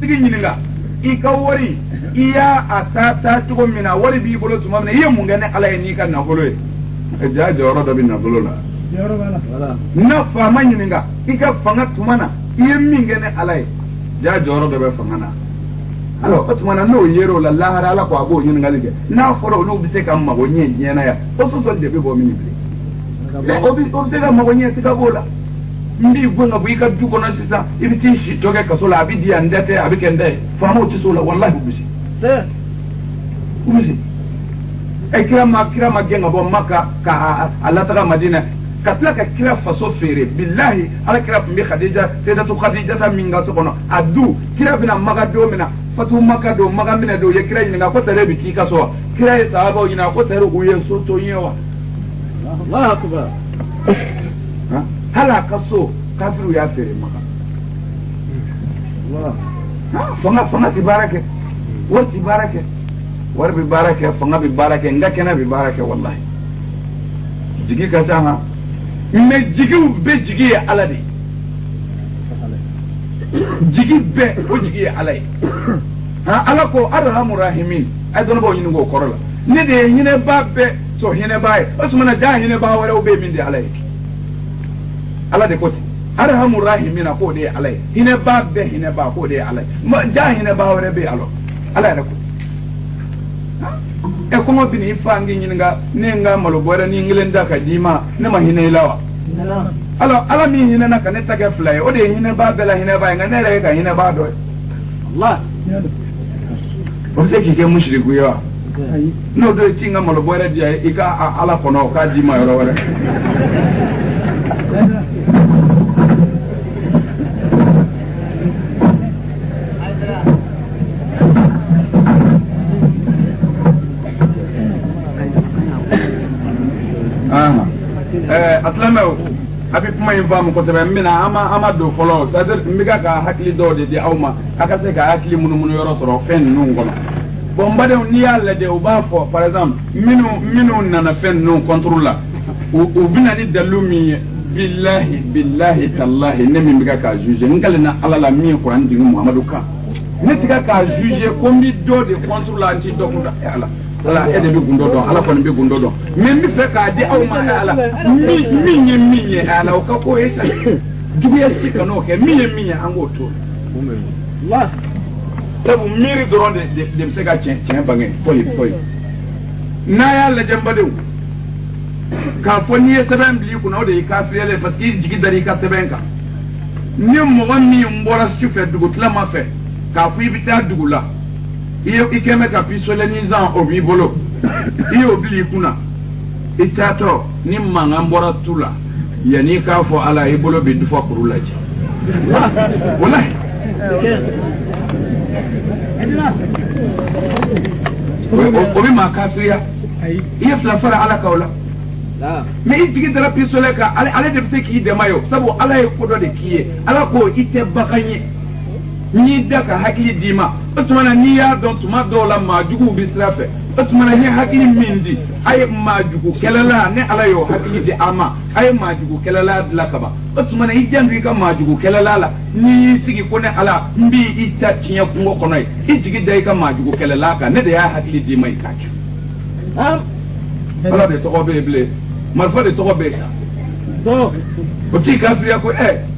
bitigi ɲininka i ka wari i y'a taa cogo min na wari b'i bolo tuma min na i ye mun kɛ ni ala ye n'i ka nafolo ye jaa jɔyɔrɔ dɔ bɛ nafolo la na faama ɲininka i ka fanga tuma na i ye min kɛ ni ala ye jaa jɔyɔrɔ dɔ bɛ fanga na alors o tuma na n'o yer'o la lahara ala ko a b'o ɲininkali kɛ n'a fɔra olu bɛ se ka mago ɲɛ diɲɛ na yan o sɔsɔ de bɛ bɔ min bilen o bɛ se ka mago ɲɛ siga b'o la n b'i gɔn ka bɔ i ka du kɔnɔ sisan i bɛ t'i si tɔ kɛ kaso la a bɛ di yan n dɛ tɛ a bɛ kɛ n dɛ ye faamaw tɛ s'o la walahi u bɛ se u bɛ se kira ma gɛn ka bɔ Maka ka a lataga Madina ka tila ka kira faso feere bilahi ala kira tun bɛ Sayyidatu Khadija min ka so kɔnɔ a du kira bɛna Maka don min na fatu Maka don Maka minɛ don u ye kira ɲininka ko tare bɛ t'i ka so wa kira ye sahabaw ɲininka ko tare u ye so to n ye wa Allahu akbar hala ka so kafiru y'a feere Maka fanga ti baara kɛ wari ti baara kɛ wari bɛ baara kɛ fanga bɛ baara kɛ n ka kɛnɛ bɛ baara kɛ wallahi jigi ka ca ha mais jigiw bɛɛ jigi ye ala de jigi bɛɛ o jigi ye ala ye ala ko arhamur rahimin ay dɔn b'o ɲini k'o kɔrɔ la ne de ye hinɛba bɛɛ sɔn hinɛba ye o tuma na jaa hinɛba wɛrɛw bɛ min de ala ye ala de ko ten arhamur rahimin k'o de ye ala ye hinɛba bɛɛ hinɛba k'o de ye ala ye jaa hinɛba wɛrɛ bɛ yen ala yɛrɛ ko kɔngɔ bɛ n'i fa n k'i ɲininka ne ye n ka malo bɔrɛ ni n kelen da ka d'i ma ne ma hinɛ i la wa alors ala min hinɛna ka ne ta kɛ fila ye o de ye hinɛba bɛɛ la hinɛba ye nka ne yɛrɛ ye ka hinɛba dɔ ye Allah o bɛ se k'i kɛ musiriku ye wa n'o don i ti n ka malo bɔrɛ di yan i ka ala kɔnɔ o k'a d'i ma yɔrɔ wɛrɛ asilamɛw a bɛ kuma in faamu kosɛbɛ n bɛna an ma don fɔlɔ c'est-à-dire n bɛ ka hakili dɔw de di aw ma a ka se ka hakili munumunu yɔrɔ sɔrɔ fɛn ninnu kɔnɔ bon n badenw n'i y'a lajɛ u b'a fɔ par exemple minnu nana fɛn ninnu contre la u bɛna ni dalilu min ye billahi tallahi ne min bɛ ka juger n kalen na ala la min ye Kuran digi Muhamadu kan ne tɛ ka juger ko n bɛ dɔ de contre la n tɛ dɔ kun da ala ala e de bɛ gundo dɔn ala kɔni bɛ gundo dɔn mais n bɛ fɛ k'a di aw ma ala min ye ala o ka ko ye sa juguya si ka n'o kɛ min ye an k'o to sabu miiri dɔrɔn de bɛ se ka tiɲɛ bange foyi n'a y'a lajɛ n badenw k'a fɔ n'i ye sɛbɛn bila i kunna o de y'i kafiriyalen parce que i jigi dara i ka sɛbɛn kan ni mɔgɔ min bɔra sufɛ dugutilama fɛ k'a fɔ i bɛ taa dugu la i kɛ mɛ ka pistolet ni zan o b'i bolo i y'o bila i kunna i taatɔ ni mankan bɔra tu la yanni i k'a fɔ ala i bolo bɛ dufa kuru lajɛ walahi o bɛ maa kafiriya i ye fila fara ala kaw la mais i jigi dara pistolet kan ale de bɛ se k'i dɛmɛ ye sabu ala ye ko dɔ de k'i ye ala ko i tɛ bagan ye n'i da ka hakili d'i ma o tuma na n'i y'a dɔn tuma dɔw la maajuguw bɛ sira fɛ o tuma na n ye hakili min di a ye maajugu kɛlɛla ne ala y'o hakili di a ma a ye maajugu kɛlɛla dilan ka ban o tuma na i janto i ka maajugu kɛlɛla la n'i y'i sigi ko ne ala n b'i ta tiɲɛ kungo kɔnɔ ye i jigi da i ka maajugu kɛlɛla kan ne de y'a hakili d'i ma i k'a kɛ ala de tɔgɔ bɛ yen bilen marifa de tɔgɔ bɛ yen sa o t'i kafiriya ko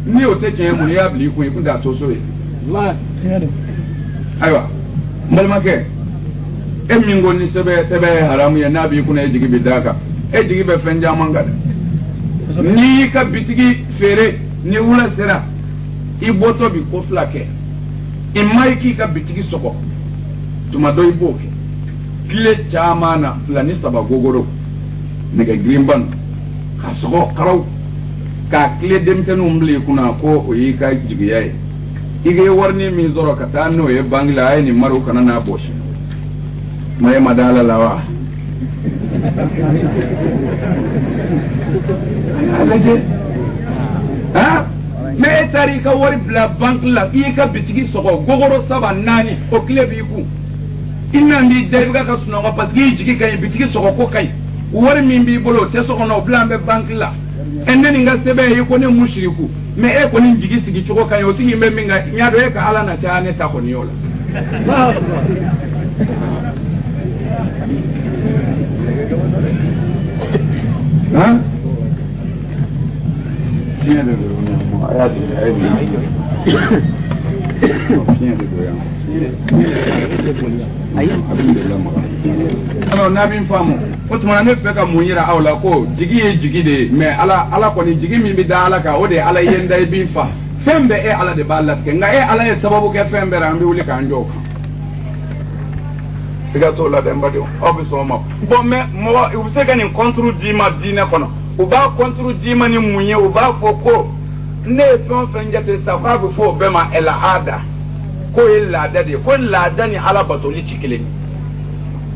n'i o tɛ tiɲɛ mun y'a bila i kun i kun t'a to so ye ayiwa n balimakɛ e min ko ni sɛbɛ ye haramu ye n'a b'i kunna e jigi bɛ d'a kan e jigi bɛ fɛn caman kan dɛ n'i y'i ka bitigi feere ni wula sera i bɔtɔ bi ko fila kɛ i ma i k'i ka bitigi sɔgɔ tuma dɔ i b'o kɛ tile caman na 2 ni 3 gogoro nɛgɛ girinban ka sɔgɔ karaw k'a tile denmisɛnninw bila i kunna ko o y'i ka jigiya ye i ye warini min sɔrɔ ka taa n'o ye bangi la a ye nin mariw kana n'a bɔsi ma ye ma da ala la wa a lajɛ mais e taara i ka wari bila banki la i y'i ka bitigi sɔgɔ gogoro 3 4 o tile b'i kun i nan b'i da i bɛ ka sunɔgɔ parce que i jigi ka ɲi bitigi sɔgɔ ko ka ɲi wari min b'i bolo o tɛ so kɔnɔ o bila an bɛ banki la enden nga sebe yi ko ne mushriku me e ko ni jigi sigi choko kan yo sigi me minga nyado e ka ala na cha ne ta ko ni yola ha tiene de una ayati alors na bin famu o tuma ne fɛ ka mun yira aw la ko jigi ye jigi de mais ala kɔni jigi min bi da ala kan o de ala yenda bin fa fɛn bɛɛ ala de b'a latigɛ nka ala ye sababu kɛ fɛn bɛɛ an bɛ wuli k'an jɔ kan siga t'o la dɛ n badenw aw bɛ sɔn o ma bon mais mɔgɔ u bɛ se ka nin contre d'i ma diinɛ kɔnɔ u b'a contre d'i ma ni mun ye u b'a fɔ ko ne ye fɛn o fɛn jate sa k'a bɛ fɔ o bɛɛ ma al-aada ko ye laada de ye ko laada ni ala batoli ci kelen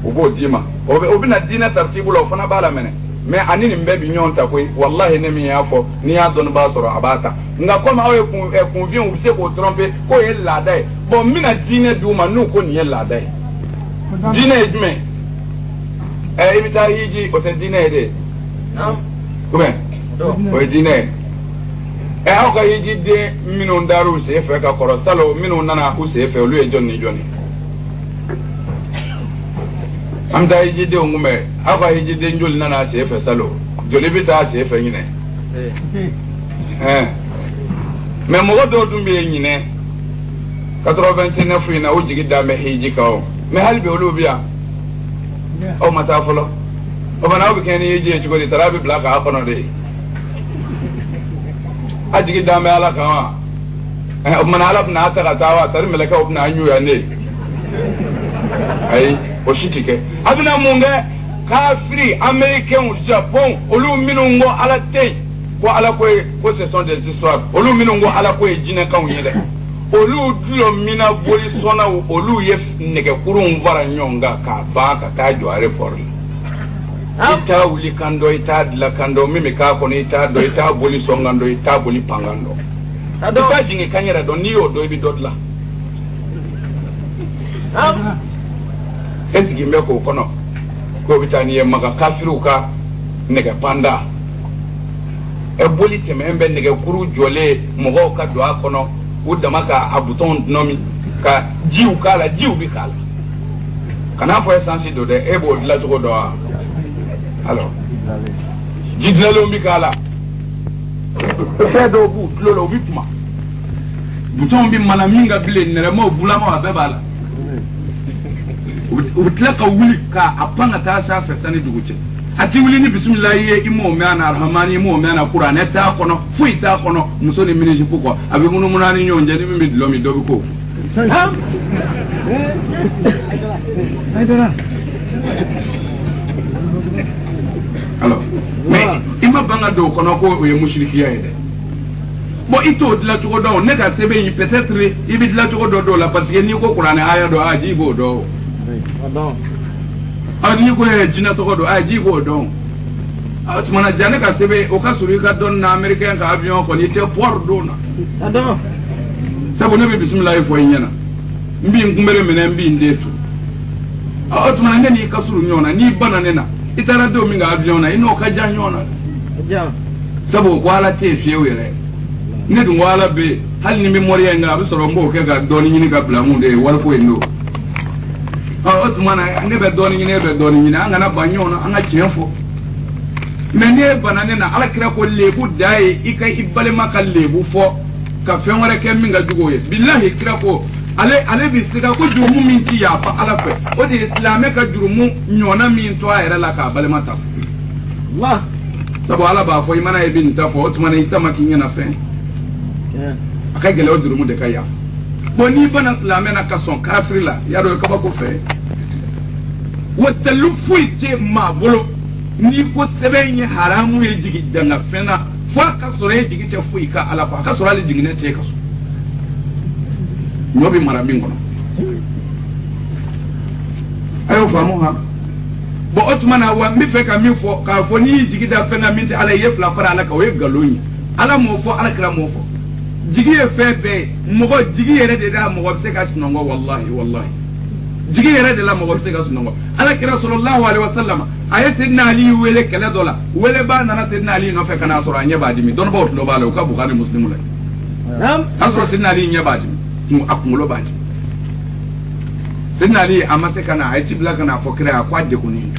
u b'o d'i ma o bɛna diinɛ taritibu la o fana b'a la minɛ mais ani nin bɛɛ bi ɲɔgɔn ta koyi wallahi ne min y'a fɔ n'i y'a dɔnni b'a sɔrɔ a b'a ta nka komi aw ye kunfiɲɛ u bɛ se k'o tromper k'o ye laada ye bon n bɛna diinɛ d'u ma n'u ko nin ye laada ye diinɛ ye jumɛn i bɛ taa hiji o tɛ diinɛ ye de ou bien o ye diinɛ ye aw ka hijiden minnu dar'u sen fɛ ka kɔrɔ salon minnu nana u sen fɛ olu ye jɔn ni jɔn ye an bɛ taa hijidenw kunbɛn aw ka hijiden joli nana a sen fɛ salon joli bɛ taa a sen fɛ ɲinɛ mais mɔgɔ dɔw dun bɛ yen ɲinɛ 89 in na o jigi da bɛ hiji kan o mais hali bi olu bɛ yan aw ma taa fɔlɔ o fana aw bɛ kɛ ni hiji ye cogo di tara bɛ bila k'a kɔnɔ de a jigi da bɛ ala kan wa o mana ala bɛna a ta ka taa wa tari mɛlɛkɛw bɛna a ɲuya ne ayi o si tɛ kɛ a bɛna mun kɛ kafiri américain japon olu minnu ko ala tɛ yen ko ala ko ye ko ce sont des histoires olu minnu ko ala ko ye jinɛkanw ye dɛ olu dulɔ mina boli sɔnnaw olu ye nɛgɛkurun fara ɲɔgɔn kan k'a ban ka taa jɔ aéroport la i t'a wuli kan dɔ i t'a dilan kan dɔ min bɛ k'a kɔnɔ i t'a dɔn i t'a boli sɔn kan dɔn i t'a boli pan kan dɔn i t'a jigin kan yɛrɛ dɔn n'i y'o dɔn i bɛ dɔ dilan e sigin bɛ k'o kɔnɔ k'o bɛ taa n'i ye maka kafiriw ka nɛgɛ panda e boli tɛmɛ e bɛ nɛgɛkuru jɔlen mɔgɔw ka don a kɔnɔ u dama ka a butɔn nɔmi ka jiw k'a la jiw bi k'a la kana fɔ essence don dɛ e b'o dilan cogo dɔn wa alors ji dilanlenw bi k'a la fɛn dɔw b'u tulo la u bi kuma butɔn bi mana min ka bilen nɛrɛmaw bulamaw a bɛɛ b'a la u bɛ tila ka wuli k'a pan ka taa sanfɛ sani dugu cɛ a ti wuli ni bisimila ye i m'o mɛn na arahamani i m'o mɛn na kuran ne t'a kɔnɔ foyi t'a kɔnɔ muso ni minisipu kɔ a bɛ munumunu ani ɲɔgɔn cɛ ni min bɛ dulɔ min dɔ bɛ k'o alors mais i ma ban ka don o kɔnɔ ko o ye musirikiya ye dɛ bon i t'o dilan cogo dɔn ne ka sɛbɛn in peut-être i bɛ dilan cogo dɔ dɔw la parce que n'i ko kuran ni aya dɔn a ji b'o dɔn n'i ko jinɛ tɔgɔ don a ji b'o dɔn o tuma ja ne ka sɛbɛn o ka surun i ka dɔnni na américain ka avion kɔni i tɛ port don na sabu ne bɛ bisimila fɔ i ɲɛna n b'i kunbɛn minɛ n b'i den tu o tuma ne n'i ka surun ɲɔgɔn na n'i banna ne na i taara don min ka avion na i n'o ka jan ɲɔgɔn na sabu ko ala tɛ yen fiyewu yɛrɛ ne dun ko ala bɛ yen hali ni bɛ mɔriya in kan a bɛ sɔrɔ n b'o kɛ ka dɔɔni ɲini ka bila mun de ye wari ko in don o tuma na ne bɛ dɔɔni ɲini e bɛ dɔɔni ɲini an kana ban ɲɔgɔn na an ka tiɲɛ fɔ mais ne bana ne na ala kira ko lebu da ye i ka i balima ka lebu fɔ ka fɛn wɛrɛ kɛ min ka jugu ye bilahi kira ko ale bi se ka ko jurumu min ti yafa ala fɛ o de ye silamɛ ka jurumu ɲɔgɔnna min to a yɛrɛ la k'a balima ta sabu ala b'a fɔ i mana ye bi nin ta fɔ o tuma na i ta ma k'i ɲɛna fɛn a ka gɛlɛ o jurumu de ka yafa bon n'i bana silamɛ na ka sɔn kafiri la y'a dɔn kabako fɛ wa tɛlu foyi tɛ maa bolo n'i ko sɛbɛn ye haramu ye jigi danga fɛn na fo a ka sɔrɔ e jigi tɛ foyi ka ala kɔ a ka sɔrɔ ale jiginɛ tɛ e ka so ɲɔ bɛ mara min kɔnɔ a y'o faamu ha bon o tuma na wa n bɛ fɛ ka min fɔ k'a fɔ n'i y'i jigi da fɛn na min tɛ ala ye fila fara ala kan o ye nkalon ye ala m'o fɔ ala kira m'o fɔ jigi ye fɛn bɛɛ ye mɔgɔ jigi yɛrɛ de da mɔgɔ bɛ se ka sinɔgɔ walahi walahi jigi yɛrɛ de la mɔgɔ bɛ se ka sunɔgɔ alakira sallallahu alaihi wasallam a ye Sayyidina Ali wele kɛlɛ dɔ la wele ba nana Sayyidina Ali nɔfɛ ka n'a sɔrɔ a ɲɛ b'a dimi dɔnnibaaw tulo b'a la u ka Bukhari Muslim la a sɔrɔ Sayyidina Ali ɲɛ b'a dimi a kunkolo b'a dimi Sayyidina Ali a ma se ka na a ye ci bila ka n'a fɔ kira a ko a degunnen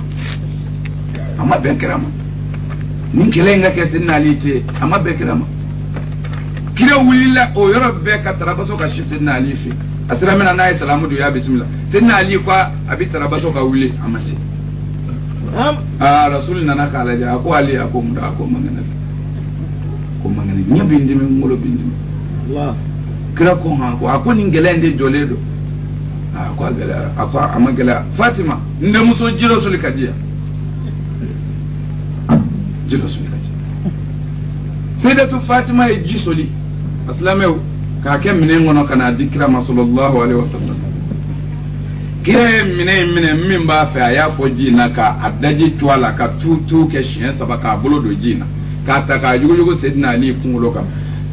don a ma bɛn kira ma nin kɛlɛ in ka kɛ Sayyidina Ali cɛ a ma bɛn kira ma kira wulila o yɔrɔ bɛɛ ka tarabaso ka si Sayyidina Ali fɛ a sera min na n'a ye salamu don ya bisimila Sayyidina Ali ko a bɛ tarabaso ka wuli a ma se Rasul nana k'a lajɛ a ko Ali a ko mun a ko mangana ko mangana ɲɛ bɛ n dimi ngolo bɛ n dimi kira ko han ko a ko nin gɛlɛya in de jɔlen don a ko a gɛlɛya a ko a ma gɛlɛya Fatima n denmuso ji Rasul ka di yan ji Rasul ka di Sayyidatu Fatima ye ji soli asilamɛw k'a kɛ minɛn kɔnɔ ka n'a di kira ma sallallahu alaihi wasallam kira ye minɛn min b'a fɛ a y'a fɔ ji in na k'a daji to a la ka tu kɛ siɲɛ 3 k'a bolo don ji in na k'a ta k'a yugujugu Sayyidina Ali kunkolo kan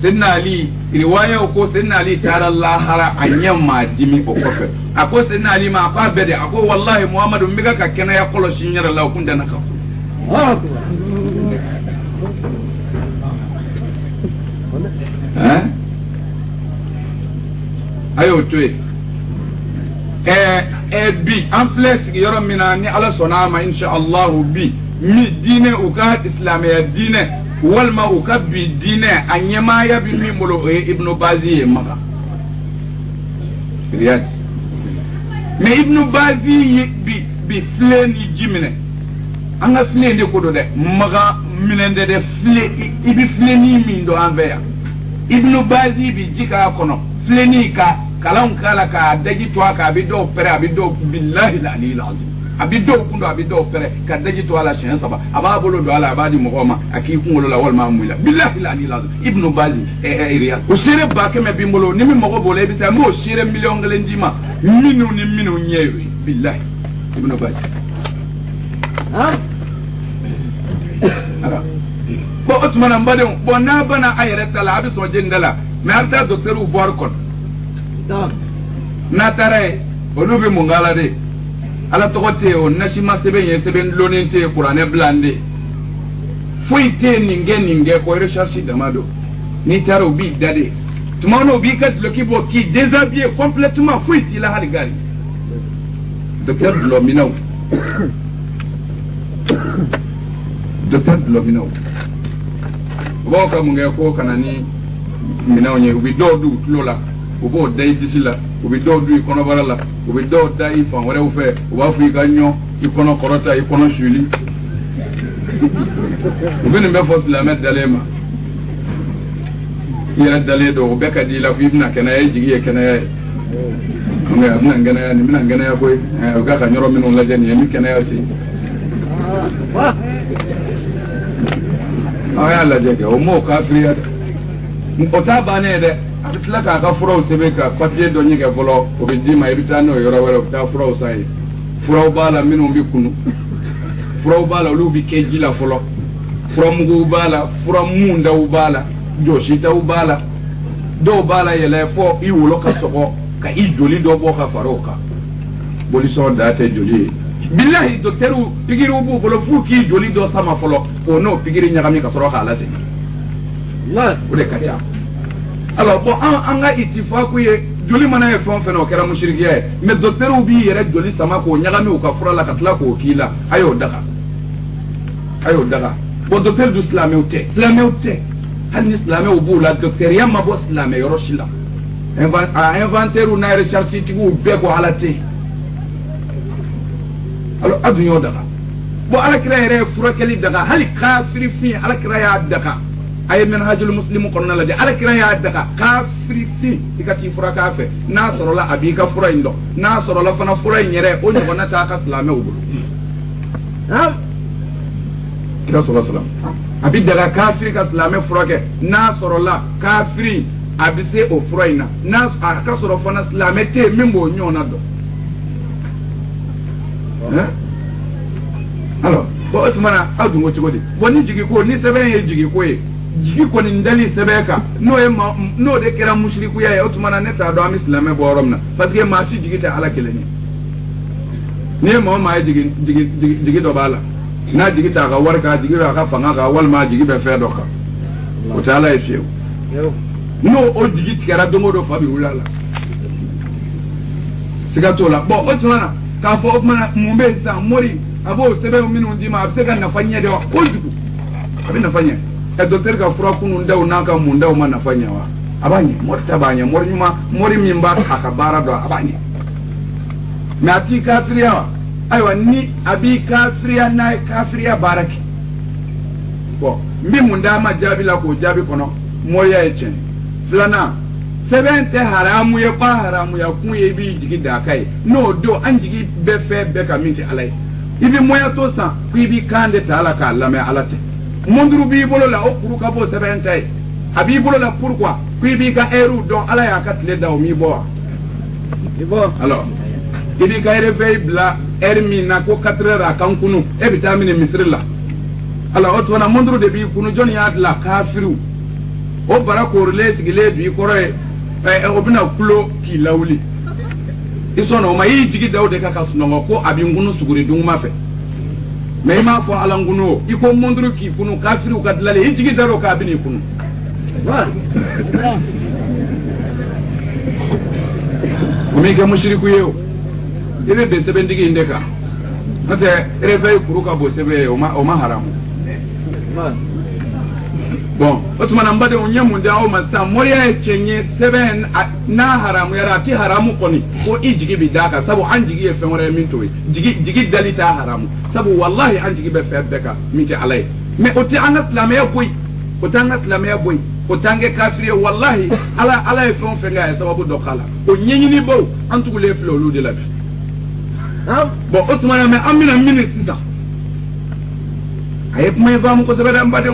Sayyidina Ali riwaya ko Sayyidina Ali taara lahara a ɲɛ maa dimi o kɔfɛ a ko Sayyidina Ali ma a ko a bɛɛ de a ko wallahi Muhammadu n bɛ ka kɛnɛya kɔlɔsi n yɛrɛ la o kun tɛ na kan ayo to ye bi an filɛ sigiyɔrɔ min na ni Ala sɔnna ma insha Allah bi mi diinɛ u ka islamiya diinɛ walima u ka bi diinɛ a ɲɛmaaya bi min bolo o ye Ibnu Bazi ye Maka Riyad mais Ibnu Bazi ye bi filɛ ni ji minɛ an ka filɛ de ko do dɛ Maka minɛ de filɛ i bi filɛ ni min do an fɛ yan Ibnu Bazi bi ji k'a kɔnɔ filɛ ni ka kalanw kala k'a daji to a kan a bɛ dɔw pɛrɛ a bɛ dɔw billahi al-aliyyil azim a bɛ dɔw kun don a bɛ dɔw pɛrɛ ka daji to a la siɲɛ 3 a b'a bolo don a la a b'a di mɔgɔw ma a k'i kunkolo la walima a mun la billahi al-aliyyil azim Ibnu Bazi Riyad o seere 100 bi n bolo ni min mɔgɔ b'o la i bɛ se n b'o seere 1,000,000 d'i ma minnu ni minnu ɲɛ y'o ye billahi Ibnu Bazi bon o tuma na n badenw bon n'a bana a yɛrɛ ta la a bɛ sɔn jeni da la mais a bɛ taa docteur bɔri kɔnɔ n'a taara ye olu bɛ mun k'a la de Ala tɔgɔ tɛ yen o nasima sɛbɛn ye sɛbɛn dulonnen tɛ yen kuranɛ bilan de foyi tɛ yen nin kɛ ko recherche dama don n'i taara u b'i da de tuma min u b'i ka duloki bɔ k'i déshabiller complètement foyi t'i la hali gari docteur dulɔminaw docteur dulɔminaw u b'aw ka mun kɛ ko kana ni minɛnw ye u bɛ dɔw d'u tulo la u b'o da i disi la u bɛ dɔw d'u i kɔnɔbara la u bɛ dɔw da i fan wɛrɛw fɛ u b'a fɔ i ka ɲɔ i kɔnɔ kɔrɔta i kɔnɔ suli u bɛ nin bɛɛ fɔ silamɛ dalen ma i yɛrɛ dalen don o bɛɛ ka di i la ko i bɛna kɛnɛya i jigi ye kɛnɛya ye a bɛna kɛnɛya nin bɛna kɛnɛya koyi u k'a ka yɔrɔ minnu lajɛ nin ye min kɛnɛya se aw y'a lajɛ kɛ o m'o kafiriya dɛ o t'a bannen ye dɛ a bɛ tila k'a ka furaw sɛbɛn ka papiye dɔ ɲɛgɛn fɔlɔ o bɛ d'i ma i bɛ taa n'o yɔrɔ wɛrɛ u bɛ taa furaw san ye furaw b'a la minnu bɛ kunu furaw b'a la olu bɛ kɛ ji la fɔlɔ furamuguw b'a la furamundaw b'a la jɔsitaw b'a la dɔw b'a la yɛlɛ fɔ i wolo ka sɔgɔ ka i joli dɔ bɔ ka fara o kan bolisɔn da tɛ joli ye bilahi docteurw pikiriw b'u bolo f'u k'i joli dɔ sama fɔlɔ k'o n'o pikiri ɲagami ka sɔrɔ k'a lasegin o de ka ca alors bon an ka itifaku ye joli mana ye fɛn o fɛn o kɛra musirikiya ye mais docteurw b'i yɛrɛ joli sama k'o ɲagami u ka fura la ka tila k'o k'i la a y'o daga bon docteur du silamɛw tɛ hali ni silamɛw b'u la docteuriya ma bɔ silamɛ yɔrɔ si la a inventaire n'a recherche tigiw bɛɛ ko ala tɛ alors a dun y'o daga bon alakira yɛrɛ ye furakɛli daga hali kafiri fin alakira y'a daga a ye manhajul muslimu kɔnɔna lajɛ alakira y'a daga kafiri fin i ka t'i furakɛ a fɛ n'a sɔrɔla a b'i ka fura in dɔn n'a sɔrɔla fana fura in yɛrɛ o ɲɔgɔnna t'a ka silamɛw bolo kira sɔrɔ salam a bɛ daga kafiri ka silamɛ furakɛ n'a sɔrɔla kafiri a bɛ se o fura in na n'a a ka sɔrɔ fana silamɛ tɛ yen min b'o ɲɔgɔnna dɔn alors bon o tuma na aw dun ko cogo di bon ni jigi ko ni sɛbɛn ye jigi ko ye jigi kɔni n dali sɛbɛn kan n'o de kɛra musirikuya ye o tuma na ne t'a dɔn an bɛ silamɛ bɔ yɔrɔ min na parce que maa si jigi tɛ ala kelen ye ne mo ma jigi do bala na jigi ta ga warka jigi ka fanga ga wal ma jigi be fe do ka o ta la efiu no o jigi tikara dongo do fabi ulala siga to la bo o tuna ka fo mana mumbe sa mori abo sebe minu ndima absega nafanya de ko jugu abi nafanya e docteur ka fura kunu ndaw naka mu ndaw ma nafanya wa abanye morta banya mornyuma mori mimba akabara do abanye na ti kafiriya aiwa ni abi kafiriya na kafiriya baraki bo mbi munda ma jabi la ko jabi kono moya echen flana sebente haramu ye pa haramu ya kun ye bi jigi da kai no do an jigi be fe be ka minti alai ibi moya to san ku ibi kande ta ala ka Allah mai alate munduru bi bolo la o kuru ka bo sebente abi bolo la pourquoi ku ibi ka eru don ala ya ka tle da o mi bo alors ibi ka ere fe bla ermi na ko 4 heures kan kunu e vitamine misrilla ala o to na munduru de bi kunu jon ya la kafiru o bara ko rele sigile bi koroe obina kulo ki lawli isono ma yi jigi dawde ka kasuno ko abingunu suguri dunguma fe me ma fo alanguno iko munduru ki kunu kafiru ka dalale yi jigi daro ka bini kunu mi ga mushriku yeo ire be sebe ndigi indeka ate ire be kuruka bo sebe o ma haramu bon otuma mbade onyamu nda o masta moya chenye 7 na haramu yara ti haramu koni ko ijigi bidaka sabu anjigi e fenwore mintoy jigi dalita haramu sabu wallahi anjigi be febeka minti alay me oti anga islamaya boy otanga islamaya boy otange kafire wallahi ala e fon fenga e sababu dokala o nyenyini bo antugule flo lu de la bi bon otuma me amina minista ayep may bamu ko sabada mbade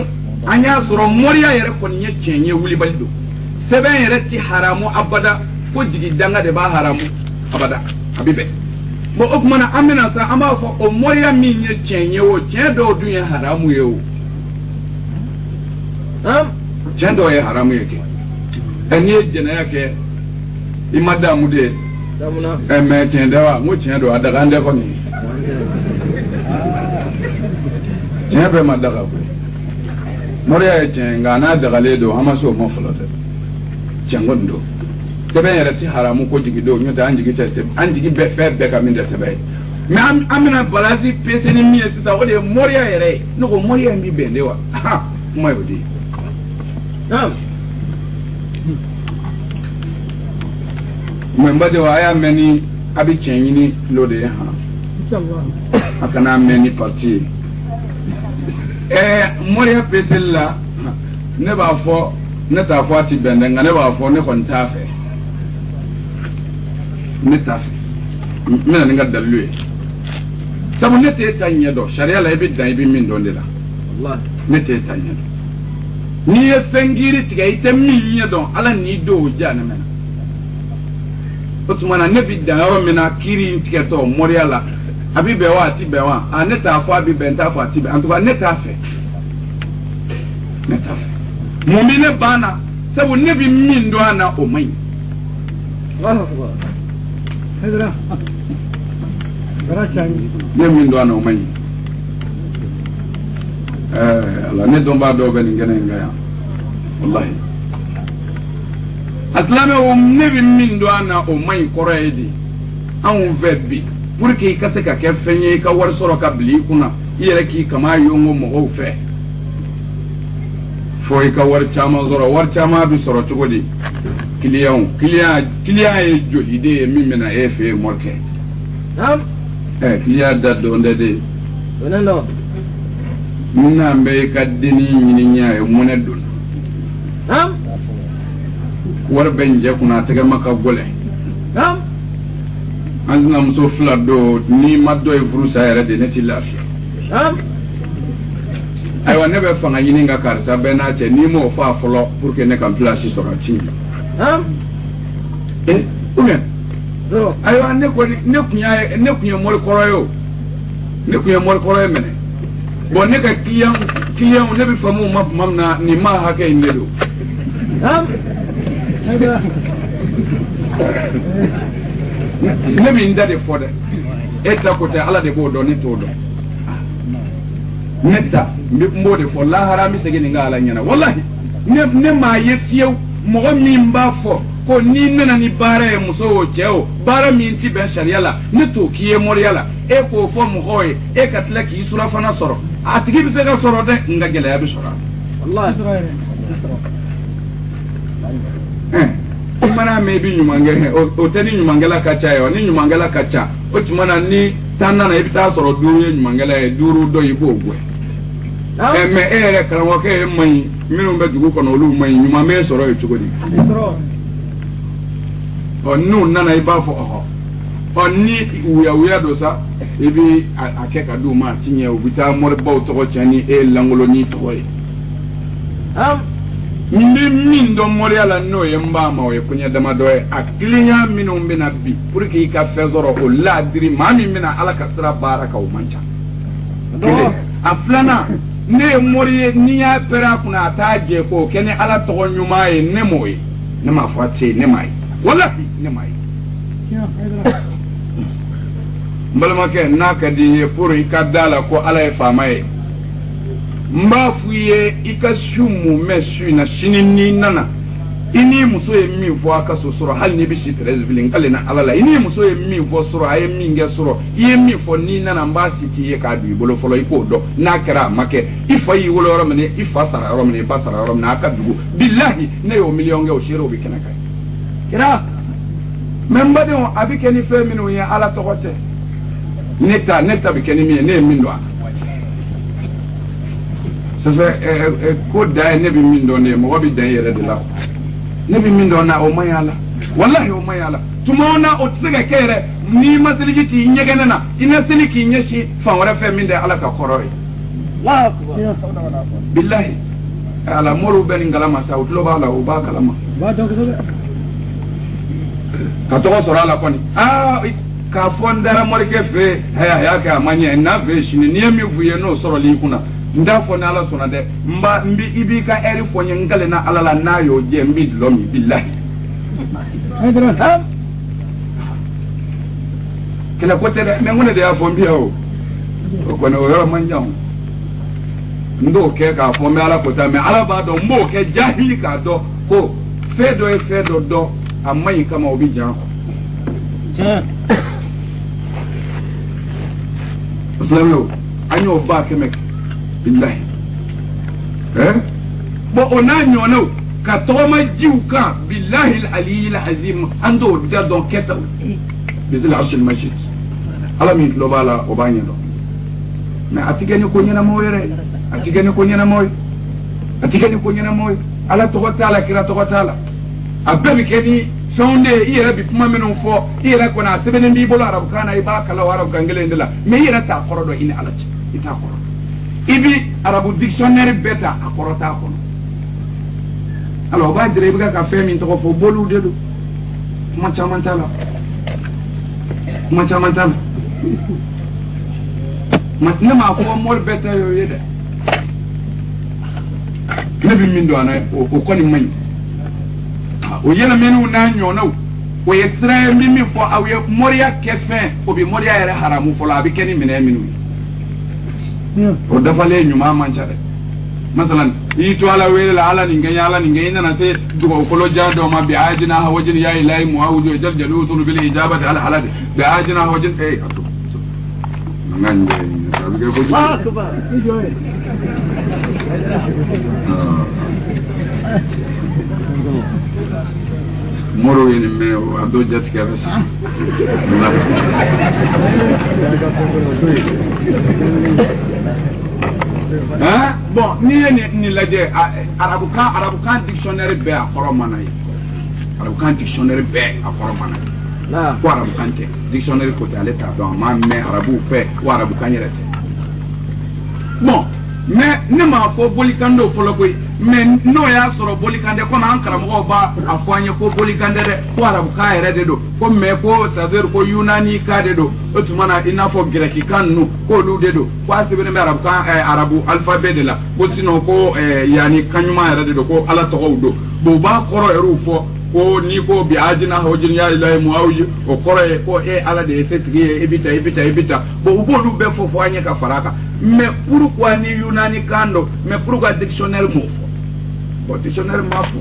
anya soro moriya yere ko nye chenye wuli baldo sebe yere ti haramu abada ko jigi danga de ba haramu abada habibe bo okmana amina sa ama fo o moriya mi nye chenye wo chedo dunya haramu yewo chendo ye haramu yake eni jena yake imada mude damuna me chendawa mo chendo adaga ande ko ni chebe madaga ko moriya chenga na daga ledo hamaso mo folote changondo sebe yere ti haramu ko jigi do nyota anjigi tese anjigi be be ka min de sebe me amina balazi pese ni mi sisa o de moriya yere no ko moriya mbi bende wa mo yodi mbade wa aya meni abi chenyini lode ha inshallah akana meni parti moriya pesella ne ba fo ne ta fo ati bende ngane ba fo ne kon tafe ne tafe mena ninga dalwe sabu ne te tanya do sharia la ibi dan ibi min do ndela wallahi ne te tanya do ni ye fengiri tiga ite min ye do ala ni do jana mena otumana ne bi dan ro mena kiri tiga to moriya la abi bewa ati bewa aneta afọ abi benta afọ ati be antuba neta afe mumine bana sabu nebi min do ana o mai wallahu hedra barachani ne min do ana o mai ala ne don ba do ben ngene ngaya wallahi aslame o nebi min do ana o mai koroyedi an vebi pour que ka se ka ke fenye ka war soro ka bli kuna yere ki kama yongo mo fe foi ka war chama zoro war chama bi soro tugodi client e jodi de mimena e fe morke client da do ndede no muna mbe ka dini nyininya e monedun war benje kuna tege maka gole anzina muso fula do ni maddo e furusa yere de neti lafiya aywa ne be fanga yini nga karsa be na che ni mo fa folo pour que ne kan place so rati umen aywa ne ko ne kunya mol koroyo mene bon ne ka kiyan ne be famu mamna ni ma ha ke ndedo ne min da de fo de eta ko te ala de bo do ni to do netta mbo de fo la harami sege ni ngala nyana wallahi ne ma yesieu mo min ba fo ko ni nana ni bara e muso o jeo bara min ti ben sharia la ne to kiye moriala e ko fo mo hoye e katla ki sura fana soro atigi bi se ga soro de nga gele ya bi soro wallahi mana me bi nyumange o tani nyumangela kacha yo ni nyumangela kacha o timana ni tanna na ibita soro duru nyumangela e duru do ibo ogwe me ere kala wo ke mai minu be dugu kono lu mai nyuma me soro e chugodi soro onu nana iba fo oho oni uya do sa ebi akeka du ma tinye obita morba to chani e langolo ni to e min do moriala no yamba ma o kunya dama do e aklinya minu mbina bi pour que ka fezoro o la diri mami mina ala kasra baraka o mancha aflana ne moriye niya pera kuna taje ko kene ala to nyuma e ne moy ne ma fati ne mai wallahi ne mai mbalma ke naka di pour ikadala ko ala e famaye mba fuye ikashumu mesu na shinini nana ini muso ye mi fo aka so soro hal ni bi shi 13 bilin kale na alala ini muso ye mi fo soro ay mi nge soro ye mi fo ni nana mba siti ye ka du bolo folo iko do na kara make ifa yi wolo ro mene ifa sara ro mene ba sara ro na aka dugu billahi ne yo million nge o shiro bi kenaka kira memba de on abike ni fe minu ye ala to hote neta bi kenimi ne min do ça fait ko da ne bi min do ne mo bi dan yere de la ne bi min do na o mayala wallahi o mayala tumona o tsega kere ni masaliji ti nyegena na ina siliki nyeshi fa wara fe min de ala ka khoroi la billahi ala moru ben ngalama sa utlo bala o ba kalama ba do ka to so ala koni ka fondara morke fe haya ka manya na ve shini ni mi vuye no soro li kuna nda fo na ala sona de mba mbi ibi ka eri fo ngale na ala la na yo je mbi lomi billahi kila ko tere me ngone de afo mbi o ko no yo manja ndo ke ka fo me ala ko ta me ala ba do mbo ke jahili ka do ko fedo e fedo do amai kama obi jan Islamo anyo ba kemek billahi bo onanyo no ka toma jiuka billahi al-ali al-azim ando da don keta bizil arsh al-majid ala min globala obanya do na atigani ko nyana moyere atigani ko nyana moy ala to taala kira to taala ababi keni sonde ira bi kuma menu fo ira ko na sebenen bi bolo arab kana iba kala arab gangele ndela me ira ta korodo ini alaci ita korodo ibi arabu dictionnaire beta akorota ko alors ba dire bi ka fe min to fo bolu dedo ma chamantala ma ma ko mol beta yo yede nabi min do ana o ko ni mai o yela menu na nyono o yesra mimi fo awe moria kefen o bi moria ere haramu fo la bi keni mena minu o dafale nyuma manchare masalan ito ala wela ala ninga na te dugo kolo jado ma bi ajina ha wajin ya ilahi muawudu jaljalu tul bil ijabati ala halati bi ajina ha wajin asu ngande sabi ke ko akbar moro yene me ado jatika bes bon ni laje arabu kan dictionnaire be akoro manay arabu kan dictionnaire be akoro manay na ko arabu kan te dictionnaire ko ta leta don ma me arabu fe ko arabu kan yerete bon mais ne ma fo bolikando folo koy mais no ya soro bolikande ko na ankara mo ba afanye ko bolikande de ko arabu ka yere de do ko me ko sazer ko yunani ka de do o tumana ina fo greki kan no ko lu de do ko asibene me arabu ka arabu alphabet de la ko sino ko yani kanyuma yere de do ko ala to do bo ba koro eru fo ko ni ko bi ajina hawjin ya ilahi muawiyi o kore ko ala de fetri ebita bo ubolu be fofo anya ka faraka mais pourquoi ni yunani kando mais pourquoi dictionnaire mo bo dictionnaire ma fo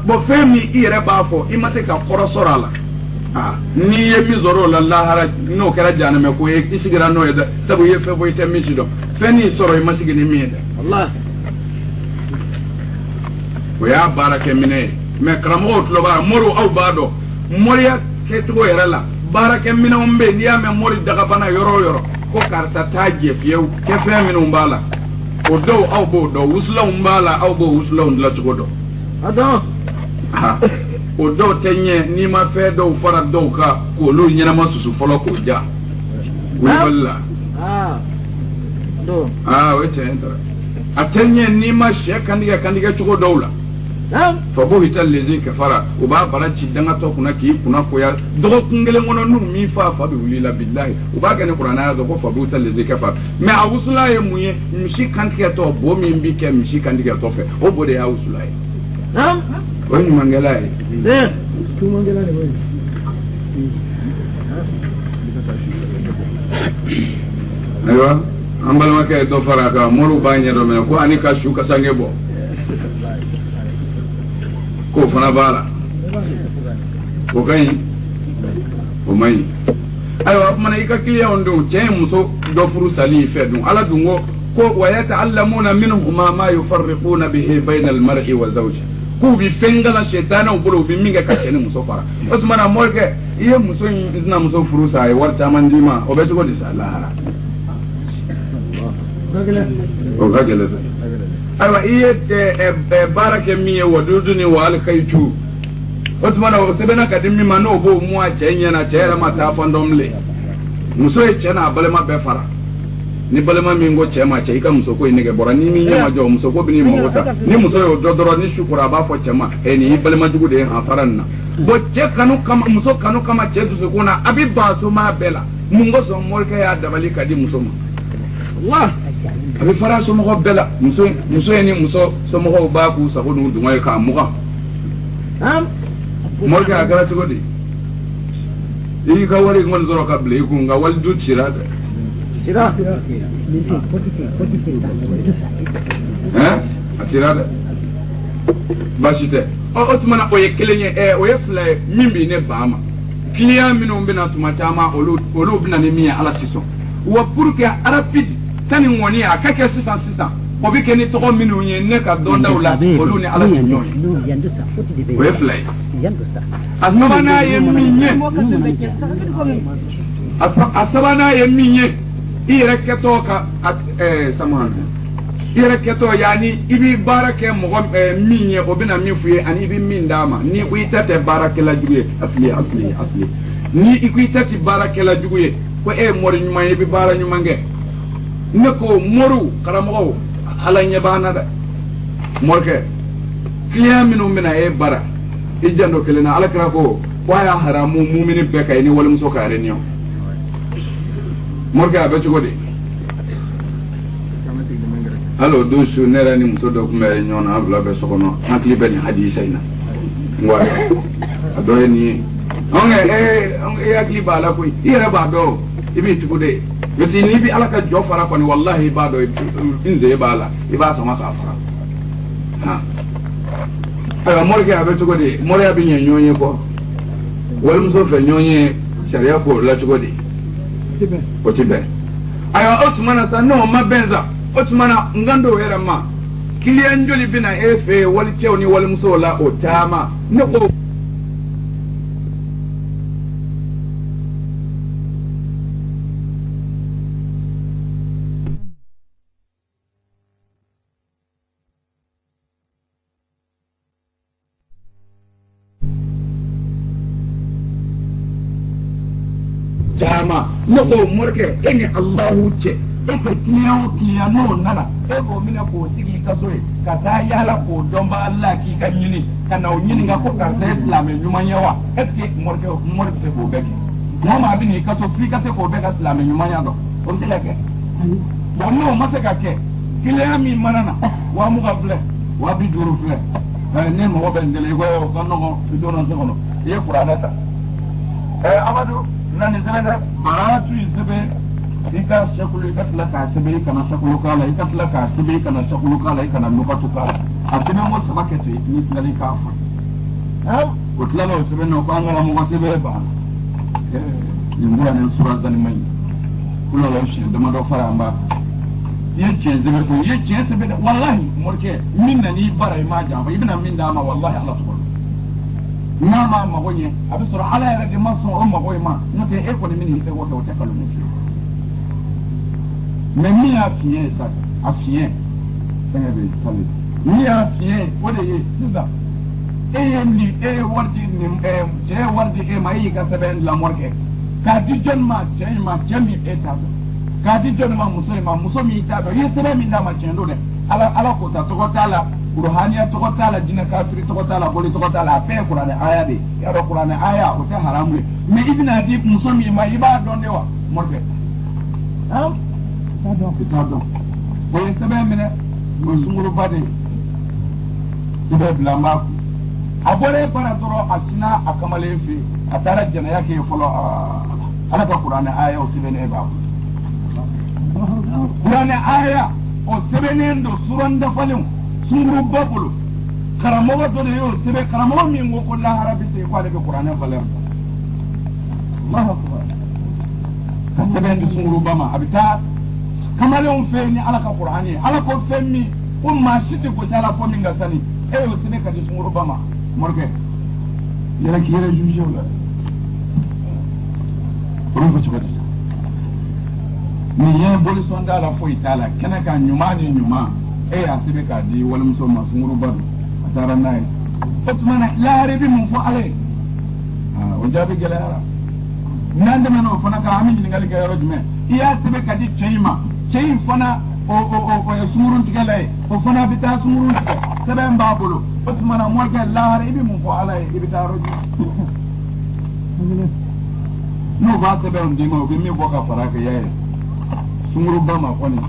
bo femi ire ba fo imate ka korosora la ni ye mi zoro la lahara no kera jana me ko isigira no yeda sabu ye fe boyte mi sido feni soro imasi ni mi yeda Allah o ya barake mine me kramo to ba moru au bado moriya ke to yera la barake mine umbe ni ya me mori daga bana yoro ko karta taje fieu ke fe mine umbala o do au bo do usla umbala au bo usla undla to do ado o do tenye ni ma fe do fara do ka ko lo nyina ma susu folo ko ja wala do we tenta atenye ni ma she kandiga chugo dawla fa bo hital lezi kafara o ba barachi danga to kuna ki kuna ko ya do kungele ngono nu mi fa bi wulila billahi o ba gane qur'ana do ko fa bo hital lezi kafara me awusula ye muye mishi kandiga to bo mi mbike mishi kandiga to fe o bo de awusula ye wani mangala ye tu mangala ne wani aywa ambal make do faraka moru banya do me ko ani ka shuka sange bo ko fana bala ko kai o mai aywa mana ikakiliya ondo je muso do furu sali fe dum ala dungo ko wayata'allamuna minhuma ma yufarriquna bihi bayna al-mar'i wa zawji ku bi fengala shetana ubulo bi minga ka chene muso fara osmana morke iye muso izna muso furu sai warta mandima o beto ko disala o gagele aywa iye de barake miye waduduni wa alkaitu osmana o sebena kadimi mano bo mu a chenya na chera mata fondomle muso e chena balema be fara ni balema mingo chema che ika musoko inege bora ni minya majo musoko bini mawota ni muso yo dodoro ni shukura ba fo chema ni balema jugu de ha faranna bo che kanu kama muso kanu kama che du sukuna abiba so ma bela mungo so morke ya dabali kadi muso ma Allah abi fara so mo bela muso ni muso so mo ba ku sa ko du ngoy ka muga morke agara to godi yi ka wari ngon zoro ka ble ku nga wal du tirada sira atirada basite o tumana o yekelenye o yefla mimbi ne bama client minu mbina tuma chama olu bina ne miya ala siso wa pour que rapide tani ngoni akake 600 o bi keni to minu nye ne ka donda ula olu ne ala sinyo o yefla asabana yeminye asabana yeminye ireketo ka saman ireketo yani ibi barake mo minye obina minfuye ani ibi mindama ni uitate barake la juye asli ni ikuitati barake la juye ko mori nyuma ibi bara nyuma nge neko moru karamo ala nyebana da morke kliya minu mina bara ijando kelena ala krako waya haramu mu'mini beka ni wala musoka renyo morga abe chugodi allo dosu nera ni muso do kuma nyona abla be sokono hakli ben hadisa ina ngwa ado ni onge hakli bala ko ira ba do ibi tukude yoti ni bi alaka jo fara ko ni wallahi ba do inze bala iba sama ka fara ha ala morga abe chugodi morya bi nyonye ko wal muso fe nyonye sharia ko la chugodi otibe ayo otumana sa no mabenza otumana ngando era ma kilian joli bina efe wali chewni wali musola otama ne ko jama noko morke ene Allahu ce eko kiya no nana eko mina ko sigi kasoe kata yala ko domba Allah ki kan yini kana onyini nga ko karta Islam nyuma yawa eske morke se ko beke mama bini kaso fi kate ko beka Islam nyuma yado on tilake bonno masaka ke kile mi manana wa mu gable wa bi duru fle ne mɔgɔ bɛ n deli i ko ka nɔgɔ i donna se kɔnɔ i ye kuranɛ ta Amadu na nin sɛbɛn dɛ baratu in sɛbɛn i ka sakulu i ka tila k'a sɛbɛn i kana sakulu k'a la i ka tila k'a sɛbɛn i kana sakulu k'a la i kana nɔgɔtu k'a la a sɛbɛn ko saba kɛ ten n'i tilali k'a fa o tilala o sɛbɛn na ko an ka mɔgɔ sɛbɛn banna nin bɔra nin sura zanima yi kula la siɲɛ damadɔ fara an b'a i ye tiɲɛ sɛbɛn fɔ i ye tiɲɛ sɛbɛn dɛ walahi morikɛ min na n'i bara i m'a janfa i bɛna min d'a ma walahi ala tɔgɔ n'a ma mago ɲɛ a bɛ sɔrɔ ala yɛrɛ de ma sɔn o mago ma n'o tɛ e kɔni min i tɛ o kɛ o tɛ kalo min fiye mais min y'a fiɲɛ sa a fiɲɛ fɛngɛ bɛ sali min y'a fiɲɛ o de ye sisan e ye wari di nin cɛ ye wari di e ma e y'i ka sɛbɛn lamɔri kɛ k'a di jɔnni ma cɛ in ma cɛ min e t'a dɔn k'a di jɔnni ma muso min t'a dɔn i ye sɛbɛn min d'a ma tiɲɛ don dɛ ala ko ta tɔgɔ t'a la kuruhaniya tɔgɔ t'a la jinɛ kafiri tɔgɔ t'a la boli tɔgɔ t'a la a bɛɛ ye kuranɛ aya de y'a dɔn kuranɛ aya o tɛ haramu ye mais i bɛna di muso min ma i b'a dɔn de wa morikɛ i t'a dɔn o ye sɛbɛn minɛ o ye sunguruba de ye i bɛ bila n b'a kun a bɔra e bara dɔrɔn a sinna a kamalen fɛ a taara jɛnɛya kɛ fɔlɔ ala ka kuranɛ aya o sɛbɛnnen b'a bolo kuranɛ aya o sɛbɛnnen don suran dafalenw sunguruba bolo karamɔgɔ dɔ de y'o sɛbɛn karamɔgɔ min ko ko lahara bɛ se k'ale bɛ kuranɛ valeur ka sɛbɛn di sunguruba ma a bɛ taa kamalenw fɛ ni ala ka kuranɛ ye ala ko fɛn min ko maa si tɛ gosi ala fɔ min ka sani e y'o sɛbɛn ka di sunguruba ma morikɛ yɛrɛ k'i yɛrɛ juge o la olu ko cogo di sa nin ye bolisɔn da la foyi t'a la kɛnɛ kan ɲuman ni ɲuman e y'a sɛbɛn k'a di walimuso ma sunguruba don a taara n'a ye o tuma na lahara bɛ mun fɔ ala ye o jaabi gɛlɛyara n'an tɛmɛna o fana kan an bɛ ɲininkali kɛ yɔrɔ jumɛn i y'a sɛbɛn ka di cɛ in ma cɛ in fana o ye sungurun tigɛla ye o fana bɛ taa sungurun tigɛ sɛbɛn b'a bolo o tuma na morikɛ lahara i bɛ mun fɔ ala ye i bɛ taa yɔrɔ jumɛn n'o b'a sɛbɛn d'i ma o bɛ min bɔ ka fara kɛ y'a ye sunguruba ma kɔni ko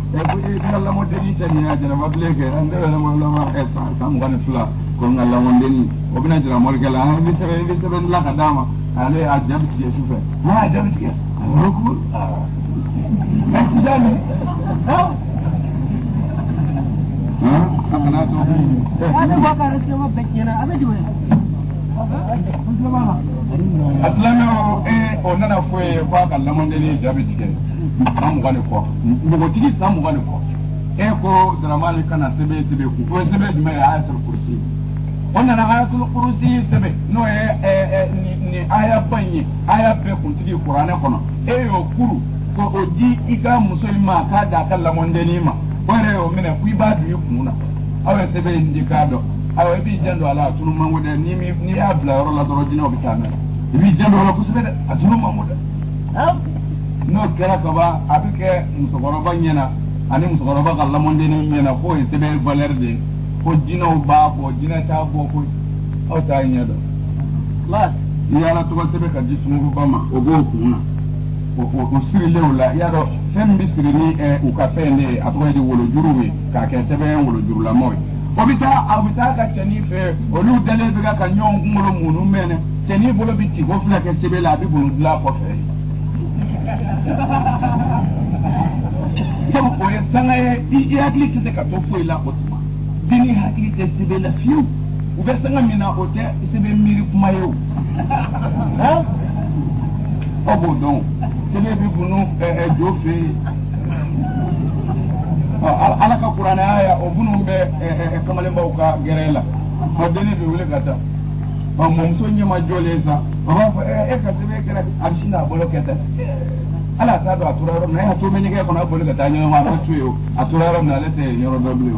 e ka lamɔdenni tɛ nin ye jɛnɛba bilen kɛ an tɛ lamɔ san 22 ko n ka lamɔdenni o bɛna jira morikɛ la i bɛ sɛbɛn dilan ka d'a ma ale a jaabi tigɛ su fɛ n'a y'a jaabi tigɛ a ko a jaabi a kana to a tilamɛ o nana fɔ ye ko a ka lamɔdenni jaabi tigɛ san 20 kɔ npogotigi san 20 kɔ e ko daramani kana sɛbɛn kun o ye sɛbɛn jumɛn ye ayatul kursi o nana ayatul kursi sɛbɛn n'o ye nin aya ba in ye aya bɛɛ kuntigi kuranɛ kɔnɔ e y'o kuru ko o di i ka muso in ma k'a d'a ka lamɔdenni ma o yɛrɛ y'o minɛ ko i b'a don i kun na aw ye sɛbɛn in di k'a dɔn aw i b'i janto a la a tunu man go dɛ n'i y'a bila yɔrɔ la dɔrɔn jinɛw bɛ taa n'a ye i b'i janto a la kosɛbɛ dɛ a tunu man go dɛ n'o kɛra kaban a bɛ kɛ musokɔrɔba ɲɛna ani musokɔrɔba ka lamɔdenni ɲɛna k'o ye sɛbɛn valeur de ye ko jinɛw b'a bɔ jinɛ t'a bɔ koyi aw t'a ɲɛ dɔn i y'ala tɔgɔ sɛbɛn ka di sunguruba ma o b'o kun na o sirilen o la i y'a dɔn fɛn min bɛ siri ni u ka fɛn de ye a tɔgɔ ye di wolojuruw ye k'a kɛ sɛbɛn wolojurulamaw ye o bɛ taa ka cɛnin fɛ olu dalen bɛ ka ɲɔgɔn kunkolo munu mɛnɛ cɛnin bolo bɛ ci ko fila kɛ sɛbɛn la a bɛ bolo dilan kɔfɛ sabu o ye sanga ye i hakili tɛ se ka to foyi la o tuma denni hakili tɛ sɛbɛn la fiyewu u bɛ sanga min na o tɛ sɛbɛn miiri kuma ye o aw b'o dɔn sɛbɛn bɛ bunu jo fɛ yen ala ka kuranɛ aya o bunu bɛ kamalenbaw ka gɛrɛ la o denni bɛ wele ka taa mɔmuso ɲɛma jɔlen sa o b'a fɔ e ka sɛbɛn kɛra a bɛ sin k'a bolo kɛ tan ala t'a dɔn a tora yɔrɔ min na e y'a to ɲɛgɛn kɔnɔ a boli ka taa ɲɔgɔn ma a bɛ to yen o a tora yɔrɔ min na ale tɛ yɔrɔ dɔ bilen o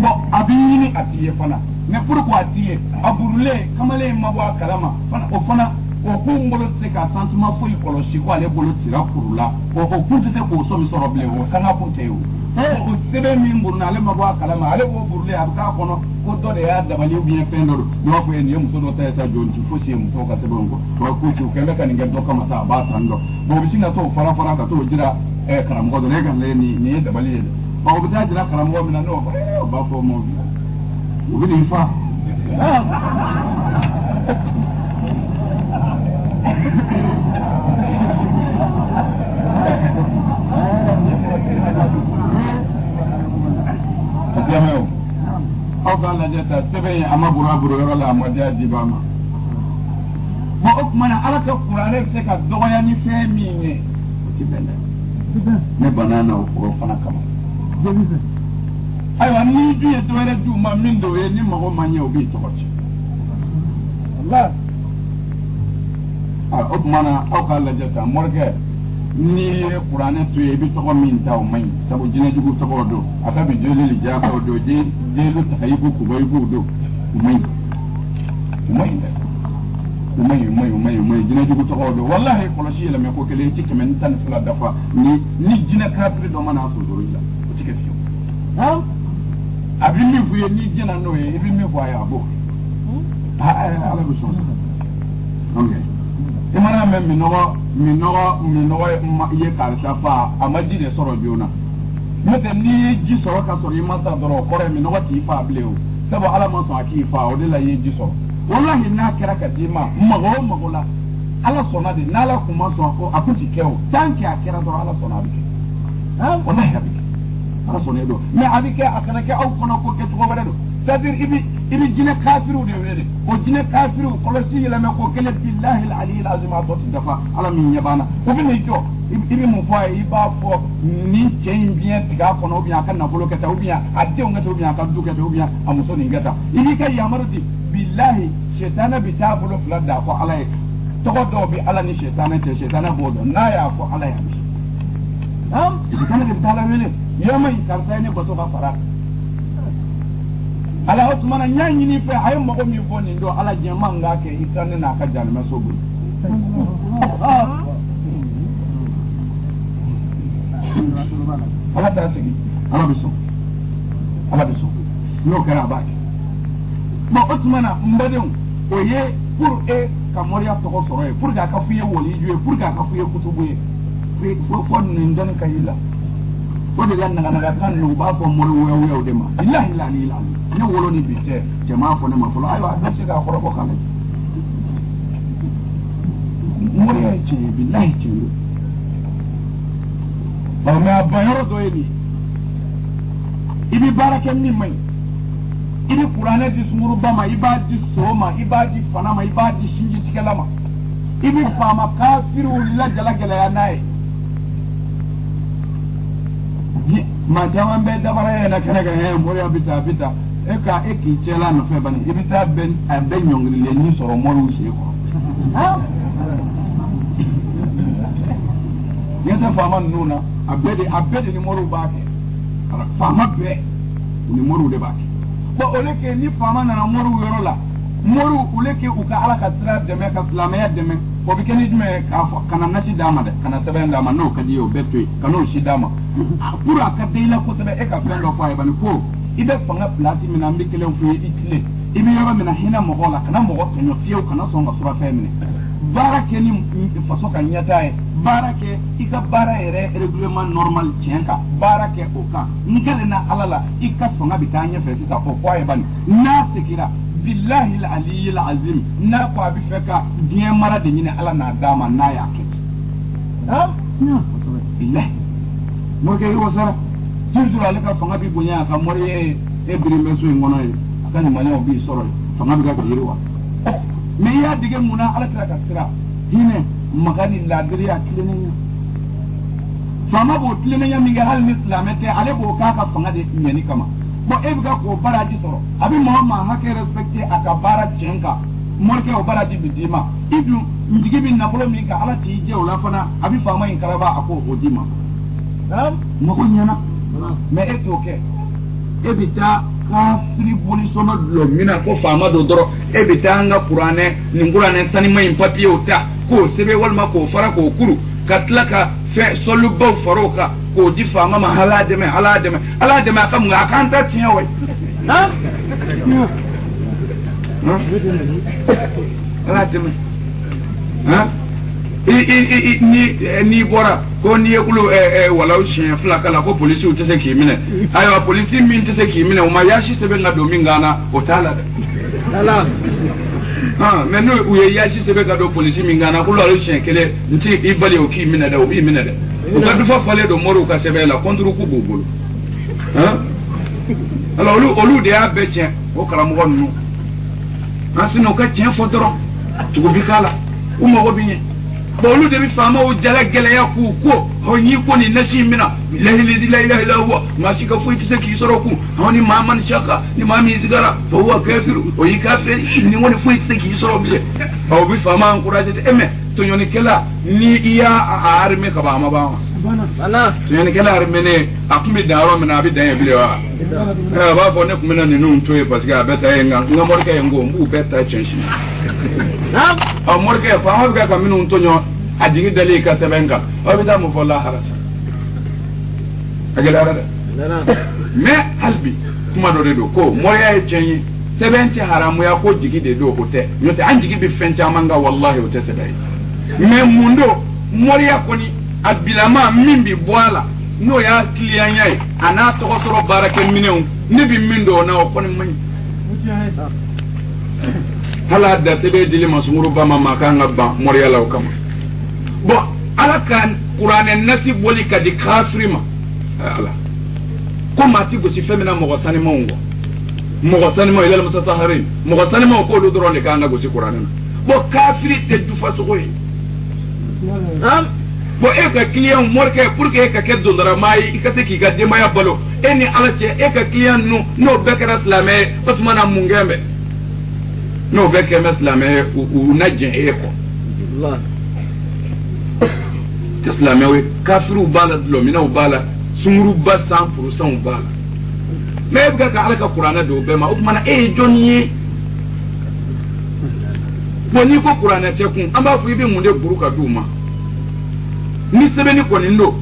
bon a bɛ ɲini a t'i ye fana mais pourquoi a t'i ye a burulen kamalen ma bɔ a kalama o fana o ko n bolo tɛ se ka sentiment foyi kɔlɔsi ko ale bolo cira kuru la o kun tɛ se k'o sɔmi sɔrɔ bilen o sanga kun tɛ yen o sɛbɛn min buruna ale ma bɔ a kalama ale b'o burulen a bɛ k'a kɔnɔ ko dɔ de y'a dabali bien fɛn dɔ don ne b'a fɔ nin ye muso dɔ ta ye sa jɔn ti fosi ye musow ka sɛbɛnw kɔ wa ko ci o kɛn bɛ ka nin kɛ dɔ kama sa a b'a tan dɔn bon o bɛ sin ka t'o fara fara ka t'o jira karamɔgɔ dɔ la e ka lajɛ nin ye dabali ye dɛ ɔ o bɛ taa jira karamɔgɔ min na n'o o b'a fɔ mɔ وبدي يفا أسمعوا أو قال لجتا سبعي أما برا يرولا موديا جباما ما أكمنا على كفرانك سكا دوغياني فهميني ne banana o fana kama ayiwa ni du ye dɔwɛrɛ du ma min do ye ni mago ma ɲɛ o b'i tɔgɔ ci Allah o tuma na aw k'a lajɛ tan morikɛ ni ye kuranɛ to ye i bɛ tɔgɔ min ta o man ɲi sabu jinɛjugu tɔgɔ do a ka bi jeli jaabaw do jeli tayibu kubayibu do o man ɲi dɛ umay jinɛjugu tɔgɔ do wallahi kɔlɔsi yɛlɛmɛ ko kelen ci 112 dafa ni jinɛ kafiri dɔ mana sɔsɔrɔ i la o ti kɛ fiyewu a bɛ min f'u ye ni jɛna n'o ye i bɛ min fɔ a ye a b'o ala bɛ sɔn ok i mana mɛn minɔgɔ ye karisa fa a ma ji de sɔrɔ joona n'o tɛ n'i ye ji sɔrɔ ka sɔrɔ i ma sa dɔrɔn o kɔrɔ ye minɔgɔ t'i fa bilen o sabu ala ma sɔn a k'i fa o de la i ye ji sɔrɔ wallahi n'a kɛra ka d'i ma mago la ala sɔnna de n'ala kun ma sɔn a kun ti kɛ o tant que a kɛra dɔrɔn ala sɔnna a bɛ kɛ wallahi a bɛ kɛ ala sɔnna e don mais a bɛ kɛ a kana kɛ aw kɔnɔ ko kɛcogo wɛrɛ don c'est à dire i bɛ jinɛ kafiriw de wele o jinɛ kafiriw kɔlɔsi yɛlɛmɛ ko kelen billahi al-aliyyil azim a tɔ ti dafa ala min ɲɛ b'an na o bɛ n'i jɔ i bɛ mun fɔ a ye i b'a fɔ ni cɛ in biɲɛ tigɛ a kɔnɔ ou bien a ka nafolo kɛ tan ou bien a denw kɛ tan ou bien a ka du kɛ tan ou bien a muso nin kɛ tan i b'i ka yamaru di billahi shetana bi taa bolo fila da fɔ ala ye tɔgɔ dɔw bi ala ni shetana cɛ shetana b'o dɔn n'a y'a fɔ ala y'a bi shetana de bi taa ala wele yɛrɛma in karisa ye ne bato ka fara ala o tuma na n y'a ɲini fɛ a ye mɔgɔ min fɔ nin don ala jɛma n k'a kɛ i ta ne n'a ka jalimɛ so bolo ala t'a sigi ala bɛ sɔn n'o kɛra a b'a kɛ bon o tuma na n badenw o ye pour e ka mɔriya tɔgɔ sɔrɔ ye pour que a ka f'i ye waliju ye pour que a ka f'i ye kutubu ye fo nin dɔnni ka y'i la o de la naganaga kan ninnu u b'a fɔ mɔri wɛwɛw de ma ilahi lali ne wolo ni bi cɛ cɛ m'a fɔ ne ma fɔlɔ ayiwa a bɛ se k'a kɔrɔbɔ k'a lajɛ mɔriya ye tiɲɛ ye bilahi tiɲɛ don mais a banyɔrɔ dɔ ye nin i bɛ baara kɛ min man ɲi i bɛ kuranɛ di sunguruba ma i b'a di so ma i b'a di fana ma i b'a di sinjitigɛla ma i bɛ faama kafiriw lajala gɛlɛya n'a ye maa caman bɛ dabara yɛlɛ kɛnɛ kan mɔriya bɛ taa e k'i cɛla nɔfɛ bani i bɛ taa a bɛ ɲɔngirilen ni sɔrɔ mɔriw sen kɔrɔ ɲɛ tɛ faama ninnu na a bɛɛ de ni mɔriw b'a kɛ faama bɛɛ u ni mɔriw de b'a kɛ bon au lieu que ni faama nana mɔriw yɔrɔ la mɔriw au lieu que u ka ala ka sira dɛmɛ ka silamɛya dɛmɛ o bɛ kɛ ni jumɛn ye k'a fɔ kana nasi d'a ma dɛ kana sɛbɛn d'a ma n'o ka di ye o bɛɛ to yen ka n'o si d'a ma pour a ka di i la kosɛbɛ e ka fɛn dɔ fɔ a ye bani ko i bɛ fanga pilasi min na n bɛ kelen f'i ye i tile i bɛ yɔrɔ min na hinɛ mɔgɔw la kana mɔgɔ tɔɲɔ fiyewu kana sɔn ka surafɛn minɛ baara kɛ ni faso ka ɲɛtaa ye baara kɛ i ka baara yɛrɛ règlement normal tiɲɛ kan baara kɛ o kan n gɛlɛnna ala la i ka fanga bɛ taa ɲɛfɛ sisan o fɔ a ye bani n'a segira billahi al-aliyyil azim n'a ko a bɛ fɛ ka diɲɛ mara de ɲini ala n'a d'a ma n'a y'a kɛ billahi morikɛ i wasara toujours ale ka fanga bɛ bonya a ka mɔri ye e biri bɛ so in kɔnɔ ye a ka ɲumanyaw b'i sɔrɔ ye fanga bɛ ka yiriwa mais i y'a dege mun na ala tila ka sira hinɛ maga ni laadiriya tilennenya faama b'o tilennenya min kɛ hali ni silamɛ tɛ ale b'o k'a ka fanga de ɲɛni kama bon e bɛ ka k'o baraji sɔrɔ a bɛ mɔgɔ maa hakɛ respecté a ka baara tiɲɛ kan morikɛ o baraji bɛ d'i ma i dun njigi bɛ nafolo min kan ala t'i jɛ o la fana a bɛ faama in kalaba a k'o d'i ma mɔgɔ ɲɛna mais e t'o kɛ e bɛ taa kafiri bolisɔnɔ dulɔ min na ko faama do dɔrɔn e bɛ taa an ka kuranɛ nin kuranɛ sanima in papiyew ta k'o sɛbɛn walima k'o fara k'o kuru ka tila ka fɛn sɔlibaw fara o kan k'o di faama ma ala dɛmɛ a ka mun a k'an ta tiɲɛ wɛ ala dɛmɛ ni bora ko ni ekulu wala o shen fla kala ko police o tese ki mine ayo police min tese ki mine o ma yashi sebe nga do mingana o tala ala mais no o yashi sebe ga do police mingana ko lo shen kele nti ibali o ki mine da o bi mine da o ga do fa fale do moro ka sebe la contre ku bobolo alors olu de a bechen o kala mo gonu asino ka tien fotoro to bi kala o mo go binye bolu de bi fama o jala gele ya ku ko ho ni ko ni nasi mina la ilaha illa huwa ma shi ka fuiti se ki soro ku honi maman shaka ni mami zigara fa huwa kafir o yi kafir ni woni fuiti se ki soro bile o bi fama encourage eme to nyoni kala ni iya arme ka ba ma ba bana to nyoni kala arme ne akumi daro mina bi dan bile wa ba fo ne kumina ni nun to e parce que abeta e nga morka e ngo mbu beta chenshi na o morka fa ha ga ka minun to nyo adigi dali ka sebenga o bi da mo folla harasa agela ara me halbi kuma do de do ko moya e chenyi sebenci haramu ya ko jigi de do hote yote an jigi bi fencha manga wallahi o tese dai me mundo moya ko ni abilama mimbi boala no ya client yai ana to ko soro barake minew ne bi mindo na o ko ni mani hala da tebe dile masumuru ba mama kanga ba moya law kama bo ala kan qur'an nasi boli ka di kafirima ala ko mati go si femina mo sani mongo mo sani mo ila mutataharin mo sani mo ko do dron le kanga go si qur'an bo kafiri te du faso ko bo e ka client morke pour que ka keddo ndara mai ikate ki ga de maya balo eni ala che e ka client no bekara islamé osmana mungembe no bekara islamé u najje e ko Allah islamé we kafiru bala do mina u bala sumuru ba 100% bala mais ga ka ala ka qur'ana do be ma osmana e jonni bo ni ko qur'ana te kun amba fu ibe munde buruka duma ni sebe ni konindo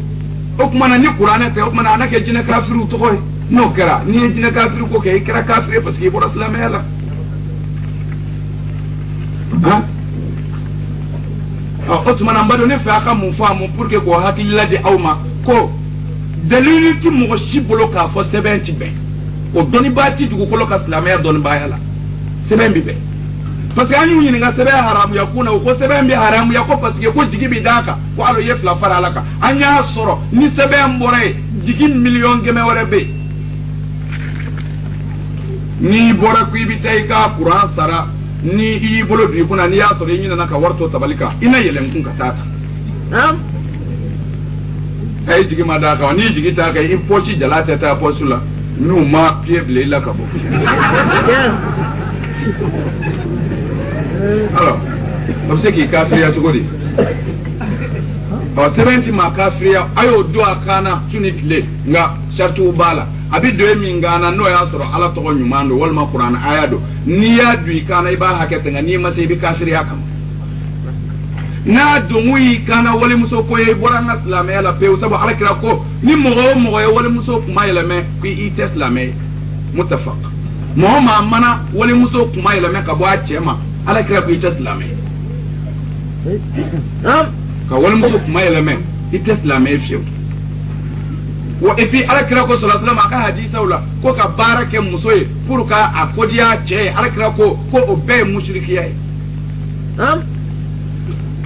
o kuma na ni qur'ana te o kuma na anake jina kafiru to koy no kera ni jina kafiru ko ke kera kafiru parce que pour islam yalla o tuma na mbado ne fa aka mu fa mu pour que ko hakilla de awma ko dalili ti mo shibolo ka fo sebe ti be o doni ba ti dugo ko ka islam ya don ba yalla sebe bi be parce que anyu nyini nga sebe haramu ya kuna ko sebe mbi haramu ya ko parce que ko jigi bi daka ko alo yef la fara alaka anya soro ni sebe mbore jigi million geme wore be ni bora ku bi tay ka qur'an sara ni i bolo bi kuna ni ya soro nyina naka warto tabalika ina yelen kun ka tata ay jigi ma daka ni jigi ta kai impochi jalata ta posula nu ma pieble la ka bo alors on sait qu'il kafiri ya tugodi o sebenti ma kafiri ya ayo do akana tunitile nga shartu bala abi do mi ngana no ya soro ala to nyumando wal ma qur'an ayado ni ya du ikana iba hakete nga ni ma se bi kafiri ya kam na do mui kana wale muso ko e borana islamé ala pe usabo ala kira ko ni mo e wale muso kuma ile me ku ite islamé muttafaq mo ma mana wale muso kuma ile me ka bo achema ala kira ku ite islamé ka wale muso kuma ile me ite islamé fiyo wa epi ala kira ko sallallahu alaihi wasallam aka hadisa wala ko ka barake muso e pour ka akodiya che ala kira ko obe mushrikiya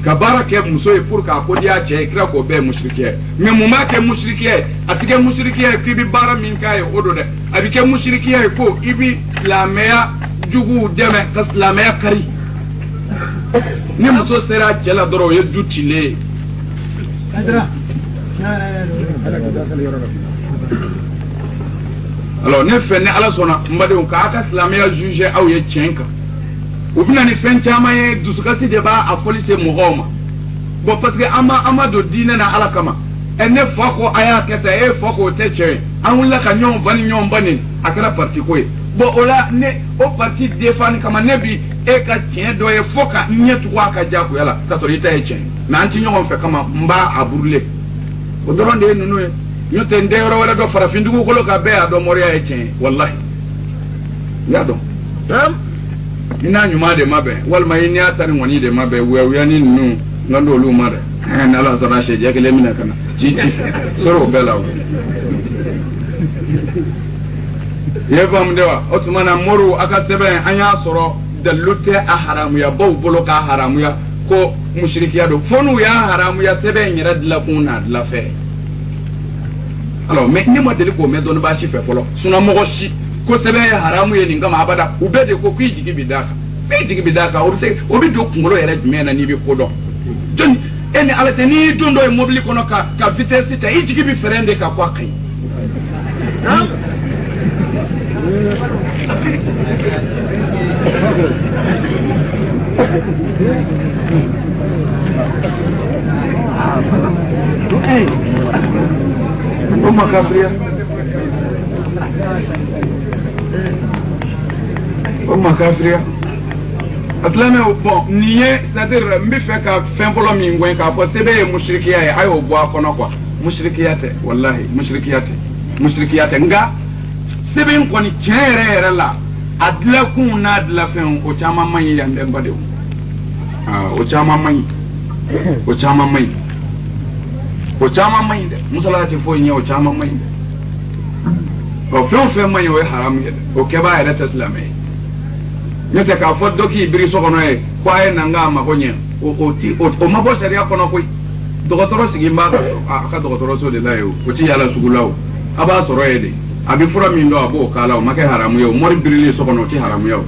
ka barake muso e pour ka akodiya che kira ko obe mushrikiya mais muma ke mushrikiya atike mushrikiya ki bi bara min kai odo de abike mushrikiya ko ibi islameya jugu deme ka islameya kari ni muso sera jela doro ye dutile kadra alors ne fait ne ala sona mbade ka aka islameya juge aw ye chenka ubina ni fenchama ye dusukasi de ba a police muhoma bon parce que ama do dina na ala kama ene fako aya keta e fako teche anwula ka nyon bani akara parti ko bo ola ne o parti defan kama nebi e ka tien do e foka nyetu kwa ka jako yala ka so yita e chen na anti nyon fe kama mba aburule o doronde nunu e nyote ndero wala do fara findu ko ka be ado moria e chen wallahi ya do ina nyuma de mabe wal ma yin ya tani woni de mabe wewe ni nu ngando lu mare na la sara she je kele mina kana ji soro bela ye fam dewa Osmana moru aka sebe anya soro dalute a haramu ya baw bolo ka haramu ya ko mushrikiya do fonu ya haramu ya sebe nyira dila kuna dila fe alors mais ni modeli ko me don ba shi fe folo suna mo shi ko sebe ya haramu ye ninga ma abada ubede ko kwi jigi bidaka be jigi bidaka o se o bi do kungolo yere mena ni bi ko do don ene alate ni dundo e mobili kono ka vitesse ta jigi bi ferende ka kwa kai Umma kafriya atlame bon niye c'est-à-dire mbi fe ka fen polo mi ngwen ka fo sebe mushrikiya ya ayo bo akono kwa mushrikiyate wallahi mushrikiyate nga sebe ko ni kere la adla kun na adla fen o chama man yande mbade o chama man de musala ti fo nyo chama man o fe man yo haram yede o ke ba yede taslame nyete ka fo doki ibiri so kono e kwa e nanga ma konye o mabo sharia kono ko dogotoro sigi mba aka dogotoro so de layo o ti yala sugulawo aba soro yede abi fura min do abo kala o make haramu yo mori birili so kono ti haramu yo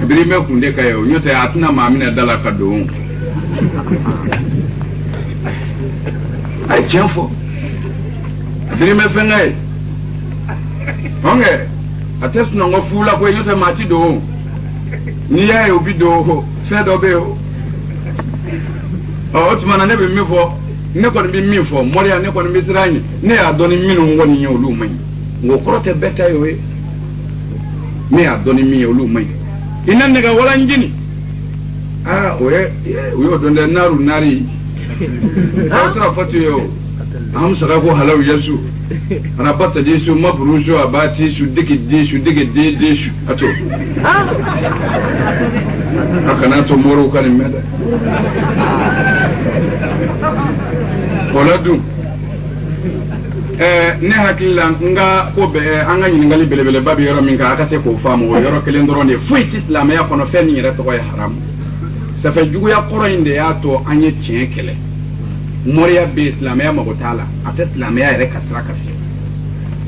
ibiri me kunde kayo nyote atuna ma amina dala ka do ay chefo ibiri me fengai onge atesu no ngofula ko nyote mati do ni ya obi do fe do be o Osmana ne be mi fo ne ko bi mi fo mori ne ko bi sirani ne adoni minu ngoni nyi olu mai ngo krote beta yo e ne adoni mi olu mai inan ne ga wala njini oyo donde naru nari otra foto yo am sara ko halaw yesu ana batta jesu mabrujo abati su dike de ato akana to moro kan meda oladu ne hakilla nga ko be anga nyingali belebele babi yoro minka aka se ko famu yoro kelen dorone fuiti islam ya kono fen ni reto ya haram sa fe jugu ya qoro inde ya to anye tien kele moriya be islam ya mago tala ate islam ya re kasra kafi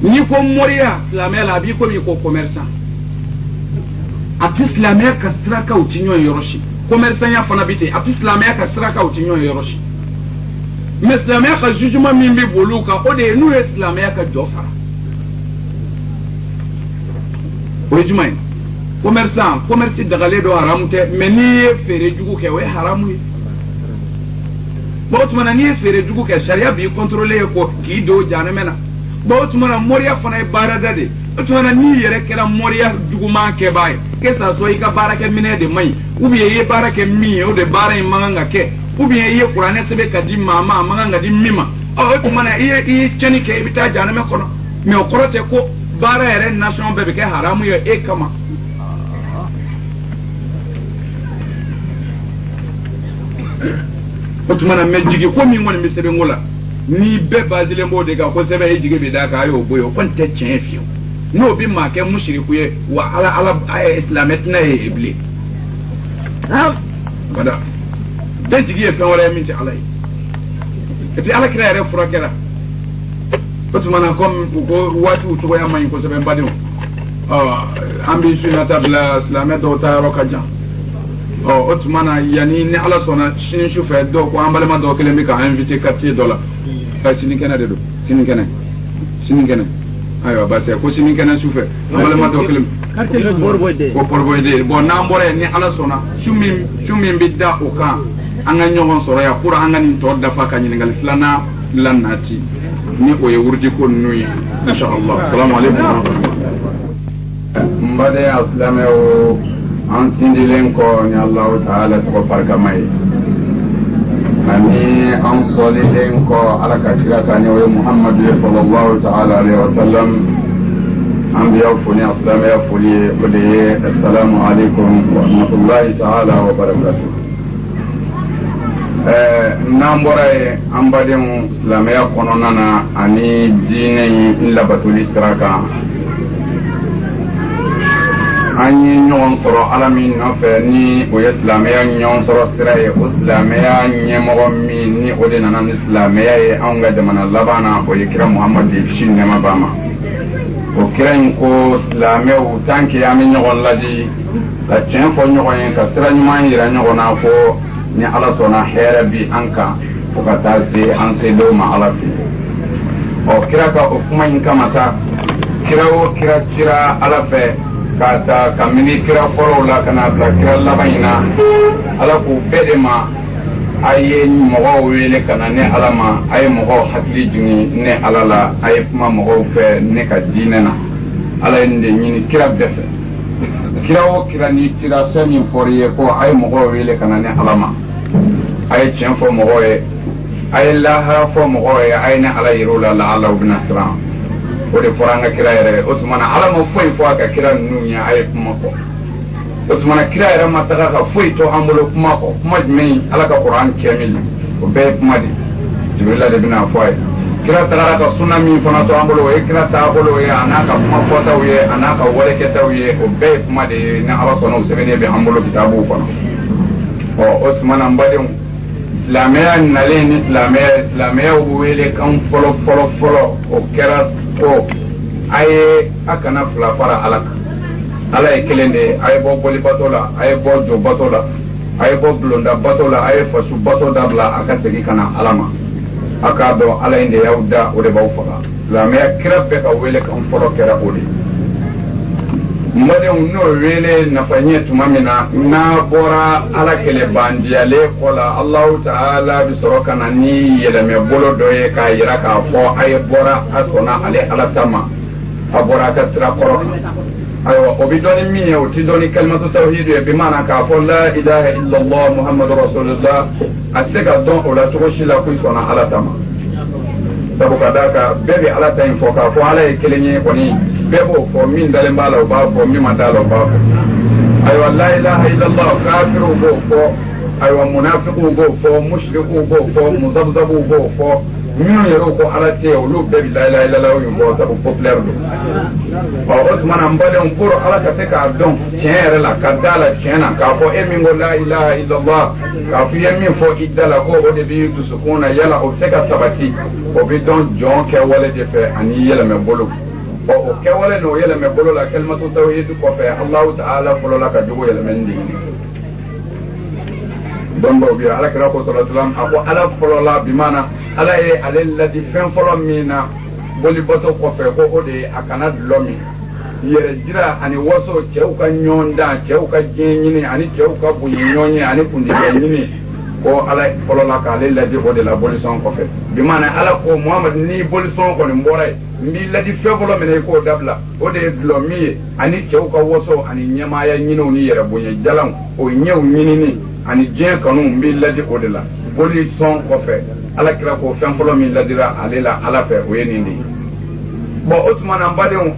ni ko moriya islam ya la bi ko mi ko commerçant ate islam ya kasra ka utinyo yoroshi commerçant ya fana bite ate islam ya kasra ka utinyo yoroshi mais islam ya ka jugement min bi boluka o de nu islam ya ka jofa o jumay commerce dagale do haramte mais ni fere jugu ke we haramu Botmana ni fere jugu ke sharia bi contrôler ko ki do janamena Botmana moria fana barada de Botmana ni yere kera moria jugu ma ke bay ke sa so ika barake mine de mai ubi ye barake mi o de bare manga ke ubi ye qur'ane sebe kadi mama manga di mima o Botmana ye cheni ke bita janame kono me o korote ko bara yere nation bebe ke haramu yo e kama Otumana mejigi ko mi ngoni misebe ngola ni be bazile mbode ga ko sebe ejige be da ka ayo boyo kon te chen fio no bi ma ke mushriku ye wa ala islametna e ibli bada de jigi e fen wala min ti alai e ti ala kira re fura kera Otumana kom ko watu to ya man ko sebe mbadi ambi suna tabla islamet do ta rokaja Otumana yani ni ala sona shin shu fe do ko ambalema do kele mi ka invité quartier dola ka sini kana de do sini kana ayo ba se ko sini kana shu fe ambalema do kele quartier porboyde bon na mbore ni ala sona shumi bidda o ka anga nyogon soro ya pour anga ni to dafa ka ni ngal flana lanati ni o ye wurdi ko nuyi inshallah assalamu alaykum mbade aslame o an sindilen ko ni Allah ta'ala to farka mai ani an solilen ko alaka kira ka ni wa Muhammad sallallahu ta'ala alaihi wasallam an biya funi assalamu ya fuli bade assalamu alaikum wa rahmatullahi ta'ala wa barakatuh n'ambore ambademu silamɛya kɔnɔna na ani diinɛ labatuli sira kan an ye ɲɔgɔn sɔrɔ ala min nɔfɛ ni o ye silamɛya ɲɔgɔn sɔrɔ sira ye o silamɛya ɲɛmɔgɔ min ni o de nana ni silamɛya ye anw ka jamana laban na o ye kira muhamadu kisi nɛɛma b'a ma o kira in ko silamɛw tant que an bɛ ɲɔgɔn ladi ka tiɲɛ fɔ ɲɔgɔn ye ka sira ɲuman yira ɲɔgɔn na fo ni ala sɔnna hɛrɛ bi an kan fo ka taa se an sedenw ma ala fɛ ɔ kira ka o kuma in kama ta kira o kira cira ala fɛ k'a ta ka mini kira fɔlɔw la ka n'a bila kira laban in na ala k'u bɛɛ de ma a ye mɔgɔw wele ka na ne ala ma a ye mɔgɔw hakili jigin ne ala la a ye kuma mɔgɔw fɛ ne ka diinɛ na ala ye nin de ɲini kira bɛɛ fɛ kira o kira ni cira fɛn min fɔra i ye ko a ye mɔgɔw wele ka na ne ala ma a ye tiɲɛ fɔ mɔgɔw ye a ye lahara fɔ mɔgɔw ye a ye ne ala yir'u la ala u bɛna siran o de fɔra an ka kira yɛrɛ o tuma na ala ma foyi fɔ a ka kira ninnu ye a ye kuma fɔ o tuma na kira yɛrɛ ma taga ka foyi to an bolo kuma kɔ kuma jumɛn ala ka kuran kɛmɛ o bɛɛ ye kuma de jibirila de bɛna fɔ a ye kira tagara ka sunna min fana to an bolo o ye kira taabolo ye a n'a ka kuma fɔtaw ye a n'a ka walekɛtaw ye o bɛɛ ye kuma de ye ni ala sɔnna o sɛbɛnnen bɛ an bolo kitabuw kɔnɔ o tuma na n badenw silamɛya nalen ni silamɛyaw wele kan fɔlɔ o kɛra ko a ye a kana fila fara ala kan ala ye kelen de ye a ye bɔ bolibato la a ye bɔ jɔbato la a ye bɔ bulondabato la a ye fasubato dabila a ka segin ka na ala ma a k'a dɔn ala in de y'aw da o de b'aw faga silamɛya kira bɛɛ ka wele kan fɔlɔ kɛra o de mɔdenw n'o wele nafa ɲɛ tuma min na n'a bɔra ala kɛlɛ bandiyalen kɔ la alahu ta'ala bɛ sɔrɔ ka na ni yɛlɛmɛ bolo dɔ ye k'a yira k'a fɔ a ye bɔra a sɔnna ale ala ta ma a bɔra a ka sira kɔrɔ kan ayiwa o bɛ dɔn ni min ye o tɛ dɔn ni kalimatu tawhidu ye bi maana k'a fɔ la ilaha illallah muhammadu rasulullah a tɛ se ka dɔn o la cogo si la ko i sɔnna ala ta ma sabu ka d'a kan bɛɛ bɛ ala ta in fɔ k'a fɔ ala ye kelen ye kɔni bɛɛ b'o fɔ min dalen b'a la o b'a fɔ min ma d'a la o b'a fɔ ayiwa la ilaha illallah kafiriw b'o fɔ ayiwa munafiqiw b'o fɔ mushrikiw b'o fɔ muzabzabuw b'o fɔ minnu yɛrɛ ko ala tɛ yen olu bɛɛ bɛ la ilaha illallah in fɔ sabu populaire don o tuma na n badenw pour ala ka se k'a dɔn tiɲɛ yɛrɛ la ka d'a la tiɲɛ na k'a fɔ e min ko la ilaha illallah k'a fɔ i ye min fɔ i da la ko o de b'i dusukun na yala o bɛ se ka sabati o bɛ dɔn jɔn kɛwale de fɛ ani yɛlɛmɛ bolo o kɛwale n'o yɛlɛmɛ bolo la kalimatu tawhid kɔfɛ alahu ta'ala fɔlɔ la ka jogo yɛlɛmɛni de ɲini don dɔw bɛ yen ala kira ko sɔrɔ a ko ala fɔlɔ la bi maana ala ye ale ladi fɛn fɔlɔ min na bolibato kɔfɛ ko o de ye a kana dulɔ min yɛrɛ jira ani waso cɛw ka ɲɔgɔn dan cɛw ka diɲɛ ɲini ani cɛw ka bonya ɲɔgɔn ye ani kundigiya ɲini ko ala fɔlɔ la k'ale ladi o de la bolisɔn kɔfɛ bi maana ala ko muhamadu ni bolisɔn kɔni bɔra ye n b'i ladi fɛn fɔlɔ minɛ i k'o dabila o de ye dulɔ min ye ani cɛw ka waso ani ɲɛmaaya ɲiniw ni yɛrɛ bonya jalanw o ɲɛw ɲinini ani diɲɛ kanu n b'i ladi o de la bolisɔn kɔfɛ ala kira ko fɛn fɔlɔ min ladira ale la ala fɛ o ye nin de ye bon o tuma na n badenw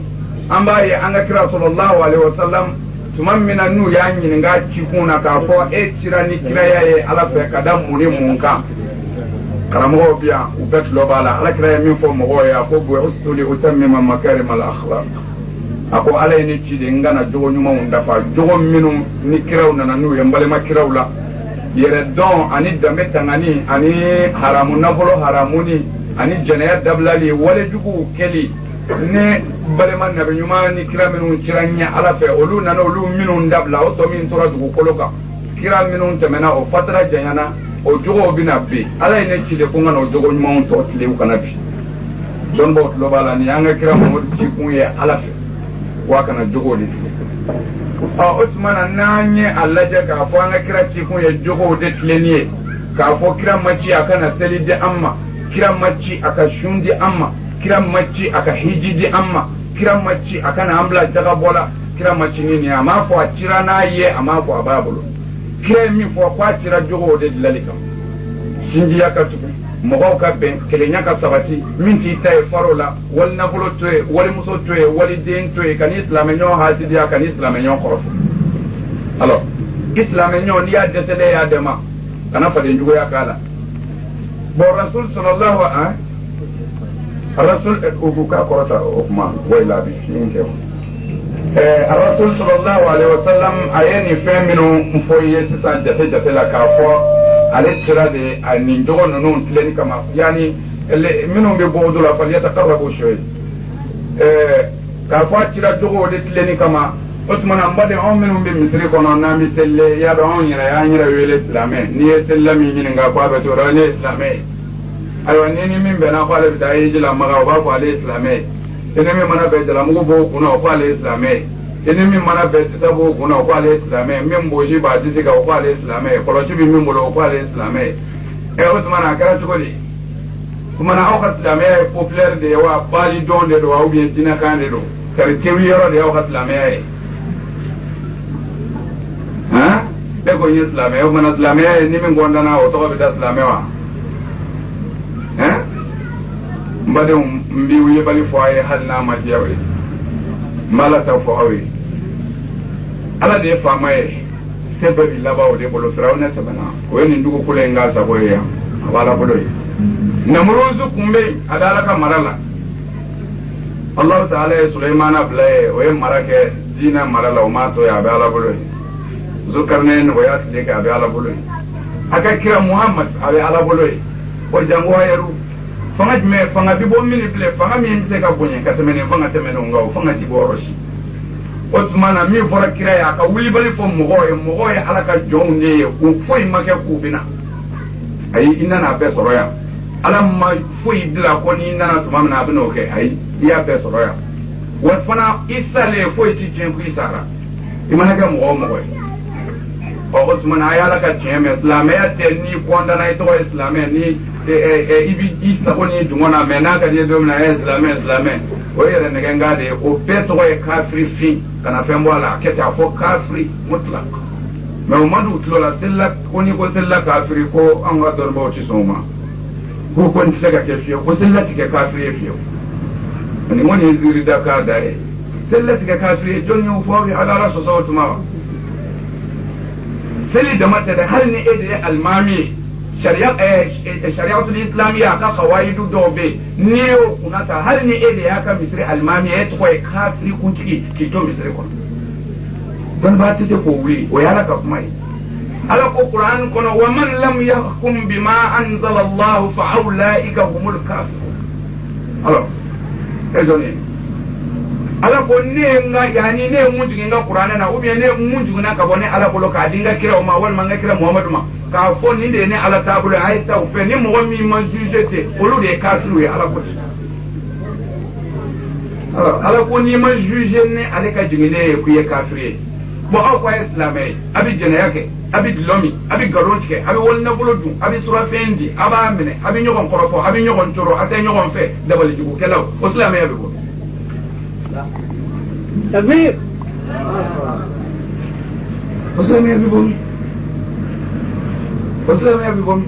an b'a ye an ka kira sallallahu alaihi wasallam tuma min na n'u y'a ɲininka cikun na k'a fɔ e cira ni kiraya ye ala fɛ ka da mun ni mun kan karamɔgɔw bi yan u bɛɛ tulo b'a la ala kira ye min fɔ mɔgɔw ye a ko bu'istu li utammima makarimal akhlaq a ko ala ye ne ci de n kana jogo ɲumanw dafa jogo minnu ni kiraw nana n'u ye n balima kiraw la yɛrɛ dɔn ani danbe tangani ani haramu nafolo haramuni ani jɛnɛya dabilali walejuguw kɛli ne balima nabi ɲuman ni kira minnu cira ɲɛ ala fɛ olu nana olu minnu dabila o tɔ min tora dugukolo kan kira minnu tɛmɛna o fatara janyana o jogow bɛna bi ala ye ne ci de ko n kana o jogo ɲumanw tɔ tile u kana bi dɔnnibaw tulo b'a la nin y'an ka kira mamadu cikun ye ala fɛ wa kana jogow de tigɛ o tuma na n'an ye a lajɛ k'a fɔ an ka kira cikun ye jogow de tilenni ye k'a fɔ kira ma ci a kana seli di an ma kira ma ci a ka sun di an ma kira ma ci a ka hiji di an ma kira ma ci a kana an bila jagabɔ la kira ma ci ni nin a m'a fɔ a cira n'a ye a m'a fɔ a b'a bolo kira ye min fɔ ko a cira jogow de dilali kan sinjiya ka tugu mɔgɔw ka bɛn kelenya ka sabati min t'i ta ye faro la wali nafolo to ye wali muso to ye wali den to ye ka ni silamɛɲɔgɔn hasidiya ka ni silamɛɲɔgɔn kɔrɔfɔ alors i silamɛɲɔgɔn n'i y'a dɛsɛlen y'a dɛma kana faden juguya k'a la bon rasul sallallahu alaihi rasul ubuka korata okuma wayla bi shinke rasul sallallahu alaihi wasallam ayeni feminu mfoye sisa jate la ka fo ale tira de ani njogo nunu tleni kama yani minnu be bodu la fal yataqarrabu shay ka fo tira jogo de tleni kama Osman ambade on minnu be misri kono na mi selle ya do on ya nyira wele islamé ni sellami ni nga ko be to rale islamé ayo ni min be na ko ale bidaye jila maga ba ko ale islamé ene mi mana be jala mugo bo kuna ko ale islamé ene mi mana be tabo kuna ko ale islamé min boji ba disi ga ko ale islamé ko lo sibi min bolo ko ale islamé Osman akara chukoli kuma na o ka islamé populaire de wa bali don de do au bien dina kan de do kar tewi yoro de o ka islamé be ko islamé o mana islamé ni min gonda na o to be islamé wa mbade mbi wiye bali foye halna ma jewe mala ta fowe ala de famaye sebe bi labawo de bolo firawna sabana ko ni ndugo kule nga saboya wala bolo namuruzu kumbe adala ka marala Allah ta'ala Sulaiman ablaye o marake dina marala o ma to ya bala bolo Zulkarnain o ya tike ka bala bolo aka kira Muhammad abi ala bolo o jango yaru fanga me fanga bibo mini ple fanga mi se ka bonye ka temene fanga temene ngaw fanga ci boroshi Osmana mi fora kira ya ka wuli bali fo mogoye alaka jonne ko foi make ku bina ayi inna na be soroya alam ma foi bila ko ni inna to mamna bino ke ayi ya be soroya wa fana isale foi ci jen ku isara imana ga mogoye o Osmana ayala ka cheme islamé te ni konda na ito islamé ni ibi isa koni dungona mena ka je domna islamé o yere ne ngade o peto e kafiri fi kana fembo ala keta fo kafiri mutlaq me o madu tlola sella koni ko sella kafiri ko an ga dorbo ci soma ko kon sega ke fi ko sella tike kafiri fi ni moni zuri da ka dai sella tike kafiri jonyo fo bi ala rasul sallallahu seli da mata da har ne ede almami shari'atul islamiyya ka qawaidu dobe ne kunata har ne ede ya ka misri almami ya to kafiri kun ki to misri ko don ba ta ko wuri o ya laka kuma ala ko qur'an kono wa man lam yahkum bima anzala Allah fa ulaika humul kafirun alors ezoni ala ko ne nga yani ne munjigi nga qur'ana na ubi ne munjigi na ka bone ala ko ka dinga kira ma wal manga kira muhammadu ma ka fo ni de ne ala tabulu ay taw fe ni mo mi man jujete olu de kafiru ya ala ko ala ko ni man juje ne ala ka jingine ku ye kafiru bo aw ko islamé abi jena yake abi dilomi abi garonke abi wonna bolodu abi surafendi aba amene abi nyogon korofo abi nyogon toro ate nyogon fe dabal jibu kelaw islamé abi ko تكبير وسلم يا بيبومي